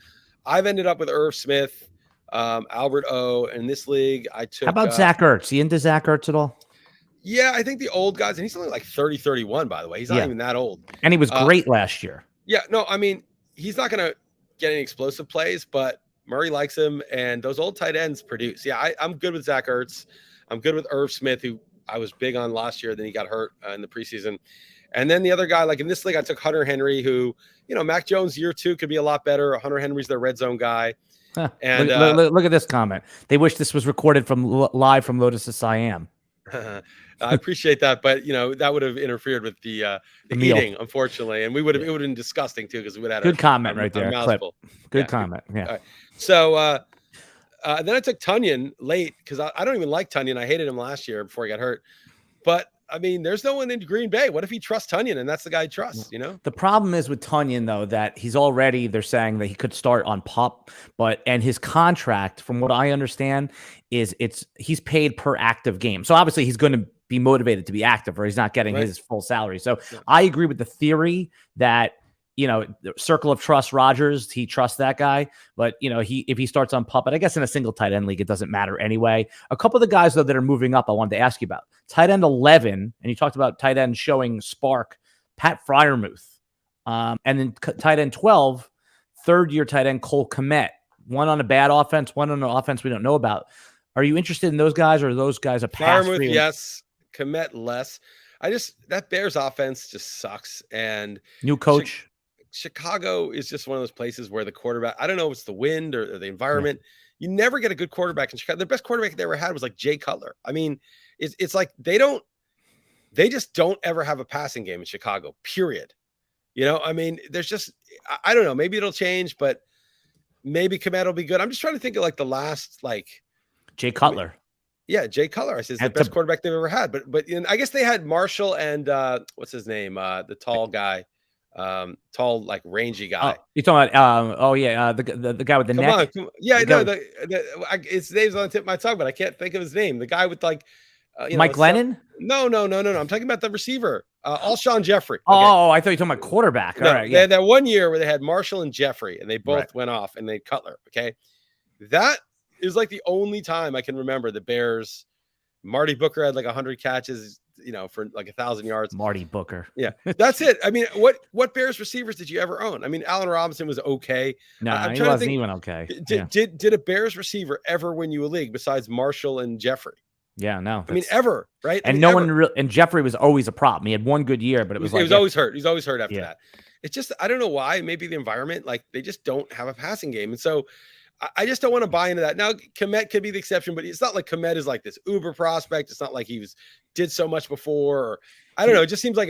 I've ended up with Irv Smith, Albert O. In this league. I took. How about Zach Ertz? You into Zach Ertz at all? Yeah, I think the old guys, and he's only like 30, 31, by the way. He's not even that old. And he was great last year. Yeah, no, I mean, he's not going to get any explosive plays, but Murray likes him, and those old tight ends produce. Yeah, I'm good with Zach Ertz. I'm good with Irv Smith, who I was big on last year. Then he got hurt in the preseason. And then the other guy, like in this league, I took Hunter Henry, who, Mac Jones year 2 could be a lot better. Hunter Henry's their red zone guy. And look at this comment. They wish this was recorded live from Lotus of Siam. I appreciate that, but that would have interfered with the eating, unfortunately, and it would have been disgusting too because we would have had good comment right there. Clip. Good comment. Yeah. Right. So then I took Tonyan late because I don't even like Tonyan. I hated him last year before he got hurt, but I mean, there's no one in Green Bay. What if he trusts Tonyan and that's the guy he trusts? The problem is with Tonyan though that they're saying that he could start on PUP, and his contract, from what I understand, is he's paid per active game. So obviously he's going to be motivated to be active, or he's not getting his full salary. So I agree with the theory that the circle of trust, Rodgers, he trusts that guy. But, if he starts on PUP, but I guess in a single tight end league, it doesn't matter anyway. A couple of the guys, though, that are moving up, I wanted to ask you about. Tight end 11, and you talked about tight end showing spark, Pat Freiermuth. And then tight end 12, third-year tight end Cole Kmet. One on a bad offense, one on an offense we don't know about. Are you interested in those guys, or are those guys a pass? Freiermuth, yes. Kmet, less. That Bears offense just sucks. And new coach. Chicago is just one of those places where the quarterback, I don't know if it's the wind or the environment. You never get a good quarterback in Chicago. The best quarterback they ever had was like Jay Cutler. I mean, it's like they just don't ever have a passing game in Chicago, period. I mean, there's just, I don't know, maybe it'll change, but maybe Kmet will be good. I'm just trying to think of like the last, like Jay Cutler. Jay Cutler. I said it's the best quarterback they've ever had. But I guess they had Marshall and what's his name? The tall guy. Tall, like rangy guy. Oh, you're talking about the guy with the neck. Come on. Yeah, his name's on the tip of my tongue, but I can't think of his name. The guy with like Mike Glennon? No. I'm talking about the receiver. Alshon Jeffrey. Okay. Oh, I thought you were talking about quarterback. All right. They had that one year where they had Marshall and Jeffrey, and they both went off, and they Cutler. Okay. That is like the only time I can remember the Bears. Marty Booker had like 100 catches, for like 1,000 yards. Marty Booker. Yeah, that's it. I mean, what Bears receivers did you ever own? I mean, Allen Robinson was okay. No, he wasn't even okay. Did a Bears receiver ever win you a league besides Marshall and Jeffrey? Yeah, no. I mean, ever, right? And and Jeffrey was always a problem. He had one good year, but it was always hurt. He's always hurt after that. It's just, I don't know why. Maybe the environment, like they just don't have a passing game. And so I just don't want to buy into that. Now, Kmet could be the exception, but it's not like Kmet is like this uber prospect. It's not like he did so much before. Or, I don't know. It just seems like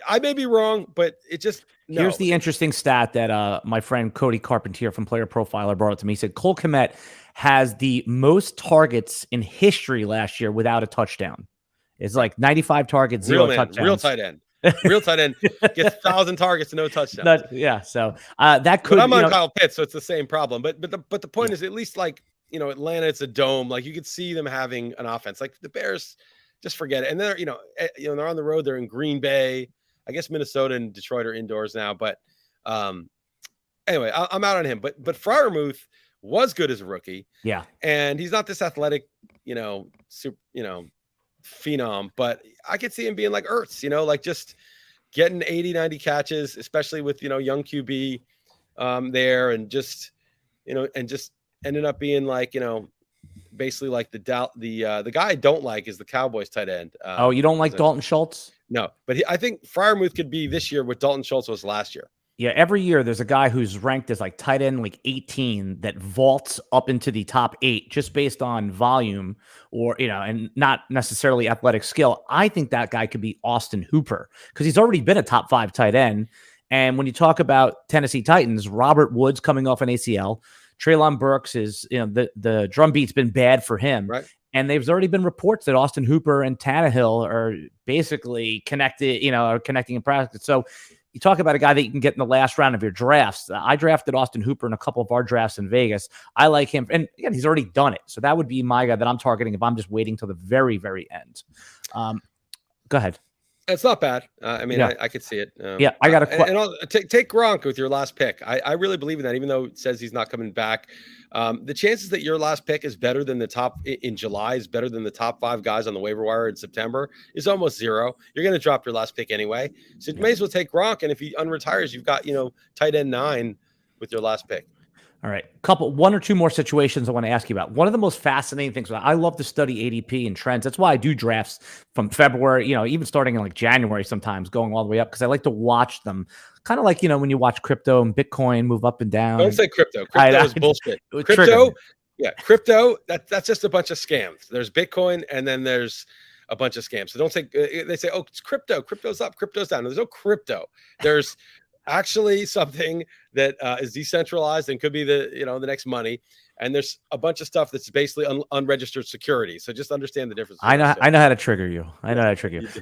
I may be wrong, but it just, no. Here's the interesting stat that my friend Cody Carpentier from Player Profiler brought up to me. He said Cole Kmet has the most targets in history last year without a touchdown. It's like 95 targets, 0 touchdowns. Real tight end. Real tight end gets 1,000 targets, no touchdowns. So that could. But I'm on Kyle Pitts, so it's the same problem. But the point is, at least like Atlanta, it's a dome. Like you could see them having an offense. Like the Bears, just forget it. And they're they're on the road. They're in Green Bay. I guess Minnesota and Detroit are indoors now. But anyway, I'm out on him. But Freiermuth was good as a rookie. Yeah, and he's not this athletic, super, phenom, but I could see him being like Ertz, like just getting 80, 90 catches, especially with, young QB there, and just, and just ended up being like, basically like the guy I don't like is the Cowboys tight end. Oh, you don't like Dalton Schultz? No, but I think Freiermuth could be this year what Dalton Schultz was last year. Yeah, every year there's a guy who's ranked as like tight end like 18 that vaults up into the top 8 just based on volume or, and not necessarily athletic skill. I think that guy could be Austin Hooper because he's already been a top 5 tight end. And when you talk about Tennessee Titans, Robert Woods coming off an ACL, Treylon Burks is, the drumbeat's been bad for him. Right. And there's already been reports that Austin Hooper and Tannehill are basically connected, are connecting in practice. So you talk about a guy that you can get in the last round of your drafts. I drafted Austin Hooper in a couple of our drafts in Vegas. I like him. And again, he's already done it. So that would be my guy that I'm targeting if I'm just waiting till the very, very end. Go ahead. It's not bad. I could see it. I got and I'll take Gronk with your last pick. I really believe in that, even though it says he's not coming back. The chances that your last pick is better than the top in July is better than the top 5 guys on the waiver wire in September is almost zero. You're going to drop your last pick anyway. So you may as well take Gronk. And if he unretires, you've got, tight end 9 with your last pick. All right. One or two more situations I want to ask you about. One of the most fascinating things, I love to study ADP and trends. That's why I do drafts from February, even starting in like January sometimes, going all the way up because I like to watch them. Kind of like, when you watch crypto and Bitcoin move up and down. Don't say crypto. Crypto is bullshit. Crypto, that's just a bunch of scams. There's Bitcoin and then there's a bunch of scams. So don't say, they say, oh, it's crypto. Crypto's up, crypto's down. There's no crypto. There's actually something that is decentralized and could be the next money, and there's a bunch of stuff that's basically unregistered security. So just understand the difference. I know how to trigger you.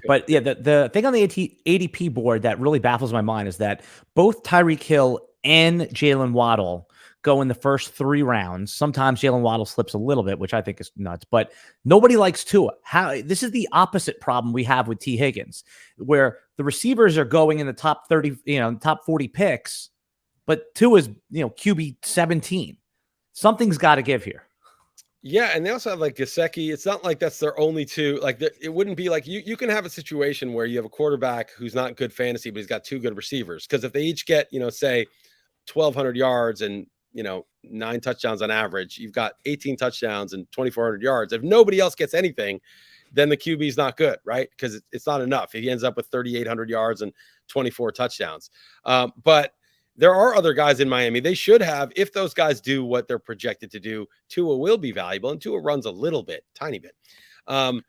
But yeah, the thing on the ADP board that really baffles my mind is that both Tyreek Hill and Jalen Waddle go in the first 3 rounds. Sometimes Jalen Waddle slips a little bit, which I think is nuts, but nobody likes Tua. This is the opposite problem we have with T. Higgins, where the receivers are going in the top 30, top 40 picks, but Tua is, QB 17. Something's got to give here. Yeah, and they also have like Gesicki. It's not like that's their only 2. Like it wouldn't be like you can have a situation where you have a quarterback who's not good fantasy, but he's got 2 good receivers. Because if they each get, say 1,200 yards and 9 touchdowns on average, you've got 18 touchdowns and 2,400 yards. If nobody else gets anything, then the QB is not good, right? Because it's not enough. He ends up with 3,800 yards and 24 touchdowns. But there are other guys in Miami. They should have, if those guys do what they're projected to do, Tua will be valuable, and Tua runs a little bit, tiny bit. But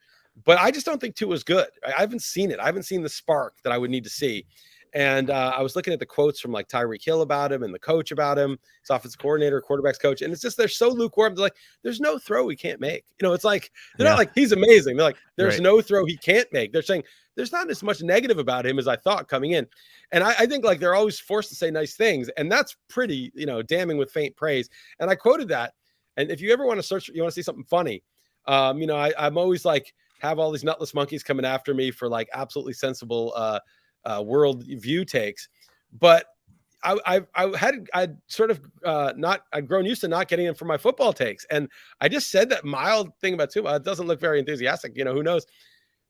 I just don't think Tua's good. I haven't seen it. I haven't seen the spark that I would need to see. And I was looking at the quotes from like Tyreek Hill about him and the coach about him, his offensive coordinator, quarterback's coach. And it's just, they're so lukewarm. They're like, there's no throw he can't make. It's like, they're not like, he's amazing. They're like, there's no throw he can't make. They're saying there's not as much negative about him as I thought coming in. And I think like they're always forced to say nice things. And that's pretty, damning with faint praise. And I quoted that. And if you ever want to search, you want to see something funny, I'm always like, have all these nutless monkeys coming after me for like absolutely sensible, world view takes, but I'd grown used to not getting them for my football takes, and I just said that mild thing about Tua. It doesn't look very enthusiastic. Who knows?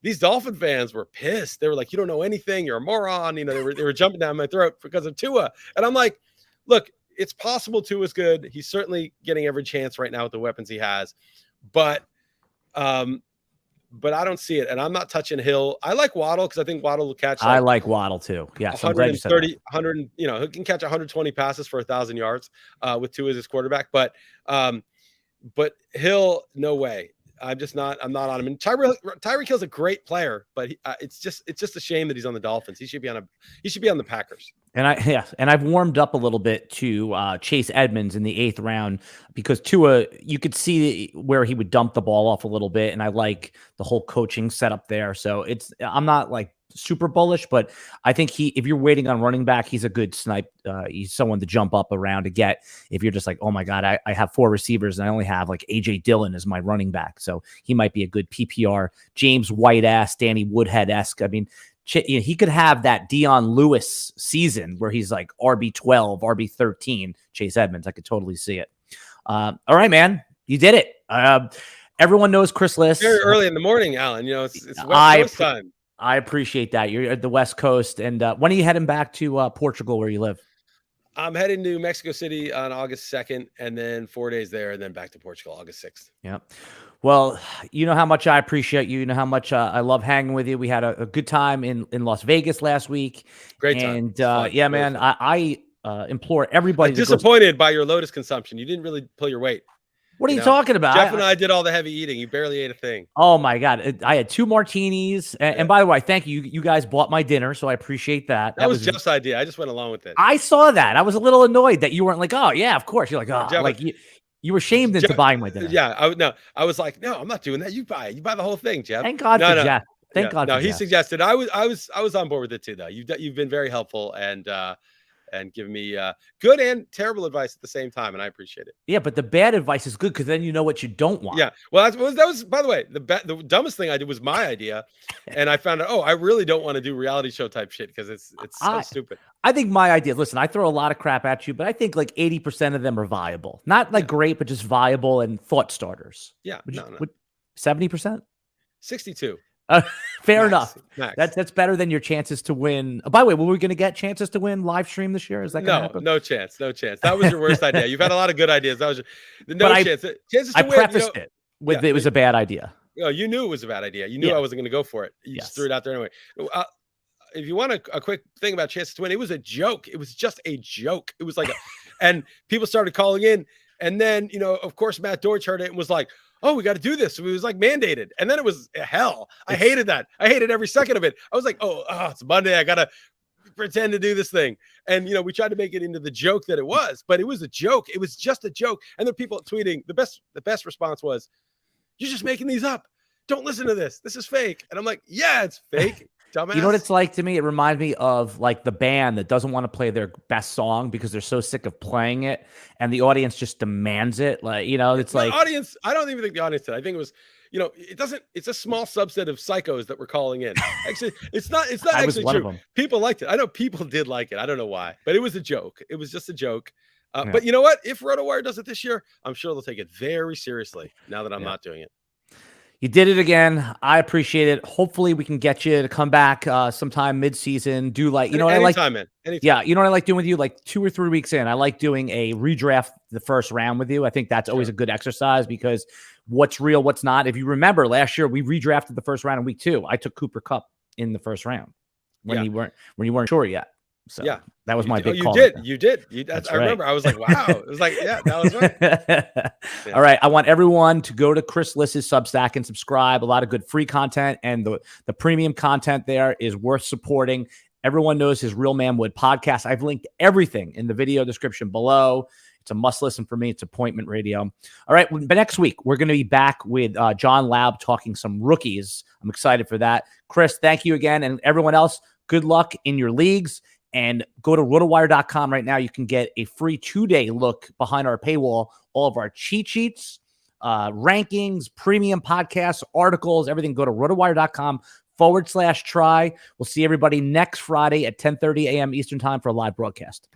These Dolphin fans were pissed. They were like, "You don't know anything. You're a moron." They were jumping down my throat because of Tua, and I'm like, "Look, it's possible Tua's good. He's certainly getting every chance right now with the weapons he has, but I don't see it, and I'm not touching Hill. I like Waddle because I think Waddle will catch. I like Waddle too. Yeah, 130, 100. He can catch 120 passes for 1,000 yards with Tua as his quarterback. But Hill, no way. I'm not on him. And Tyreek Hill's a great player, but it's just a shame that he's on the Dolphins. He should be on the Packers. And I've warmed up a little bit to Chase Edmonds in the 8th round because Tua, you could see where he would dump the ball off a little bit, and I like the whole coaching setup there. So I'm not like super bullish, but I think if you're waiting on running back, he's a good snipe. He's someone to jump up around to get if you're just like, oh my God, I have 4 receivers and I only have like AJ Dillon as my running back. So he might be a good PPR, James White-ass, Danny Woodhead-esque. I mean, he could have that Dion Lewis season where he's like RB12, RB13, Chase Edmonds. I could totally see it. All right, man, you did it. Everyone knows Chris Liss. Very early in the morning, Alan. It's West Coast time. I appreciate that. You're at the West Coast. And when are you heading back to Portugal where you live? I'm heading to Mexico City on August 2nd, and then 4 days there, and then back to Portugal August 6th. Yeah. Well, you know how much I appreciate you. You know how much I love hanging with you. We had a good time in Las Vegas last week. Great time. And yeah, man, I implore everybody. I'm disappointed by your Lotus consumption. You didn't really pull your weight. What are you talking about? Jeff and I did all the heavy eating. You barely ate a thing. Oh my God. I had 2 martinis. And by the way, thank you. You guys bought my dinner. So I appreciate that. That was Jeff's idea. I just went along with it. I saw that. I was a little annoyed that you weren't like, oh yeah, of course. You're like, oh, Jeff, like you were shamed into buying my dinner. Yeah. I was like, no, I'm not doing that. You buy it. You buy the whole thing, Jeff. Thank God for Jeff. Thank God. No, he suggested. I was on board with it too, though. You've been very helpful and giving me good and terrible advice at the same time, and I appreciate it. Yeah, but the bad advice is good because then you know what you don't want. Yeah, well, that was by the way, the dumbest thing I did was my idea, and I found out, oh, I really don't want to do reality show type shit because it's so stupid. I think my idea. Listen, I throw a lot of crap at you, but I think like 80% of them are viable. Not like great, but just viable and thought starters. Yeah, 70%, 62. Fair enough. That's better than your chances to win. By the way, were we going to get chances to win live stream this year? Is that going to happen? No chance. That was your worst idea. You've had a lot of good ideas. That was chance. Chances to I win, prefaced it with it was a bad idea. You knew it was a bad idea. You knew I wasn't going to go for it. You just threw it out there anyway. If you want a quick thing about chances to win, it was a joke. It was just a joke. It was like, and people started calling in, and then of course Matt Deutsch heard it and was like, oh, we got to do this. It was like mandated. And then it was hell. I hated that. I hated every second of it. I was like, oh, it's Monday. I got to pretend to do this thing. And, we tried to make it into the joke that it was, but it was a joke. It was just a joke. And the people tweeting, the best response was, you're just making these up. Don't listen to this. This is fake. And I'm like, yeah, it's fake. Dumbass. You know what it's like to me? It reminds me of like the band that doesn't want to play their best song because they're so sick of playing it, and the audience just demands it. Like, it's like audience. I don't even think the audience did. I think it was, it doesn't. It's a small subset of psychos that were calling in. Actually, it's not. It's not I actually was one true. Of them. People liked it. I know people did like it. I don't know why, but it was a joke. It was just a joke. But you know what? If RotoWire does it this year, I'm sure they'll take it very seriously. Now that I'm not doing it. You did it again. I appreciate it. Hopefully we can get you to come back sometime mid-season. Do like, what I like? Anytime. Yeah, you know what I like doing with you? Like 2 or 3 weeks in, I like doing a redraft the first round with you. I think that's always a good exercise because what's real, what's not. If you remember last year, we redrafted the first round in week 2. I took Cooper Kupp in the first round when you weren't sure yet. So that was my big call. You did. I remember. I was like, wow. It was like, yeah, that was right. All right. I want everyone to go to Chris Liss's Substack and subscribe. A lot of good free content, and the premium content there is worth supporting. Everyone knows his Real Man Wood podcast. I've linked everything in the video description below. It's a must listen for me. It's appointment radio. All right. But next week, we're going to be back with John Laub talking some rookies. I'm excited for that. Chris, thank you again. And everyone else, good luck in your leagues. And go to rotowire.com right now. You can get a free 2-day look behind our paywall, all of our cheat sheets, rankings, premium podcasts, articles, everything. Go to rotowire.com/try. We'll see everybody next Friday at 10:30 a.m. Eastern time for a live broadcast.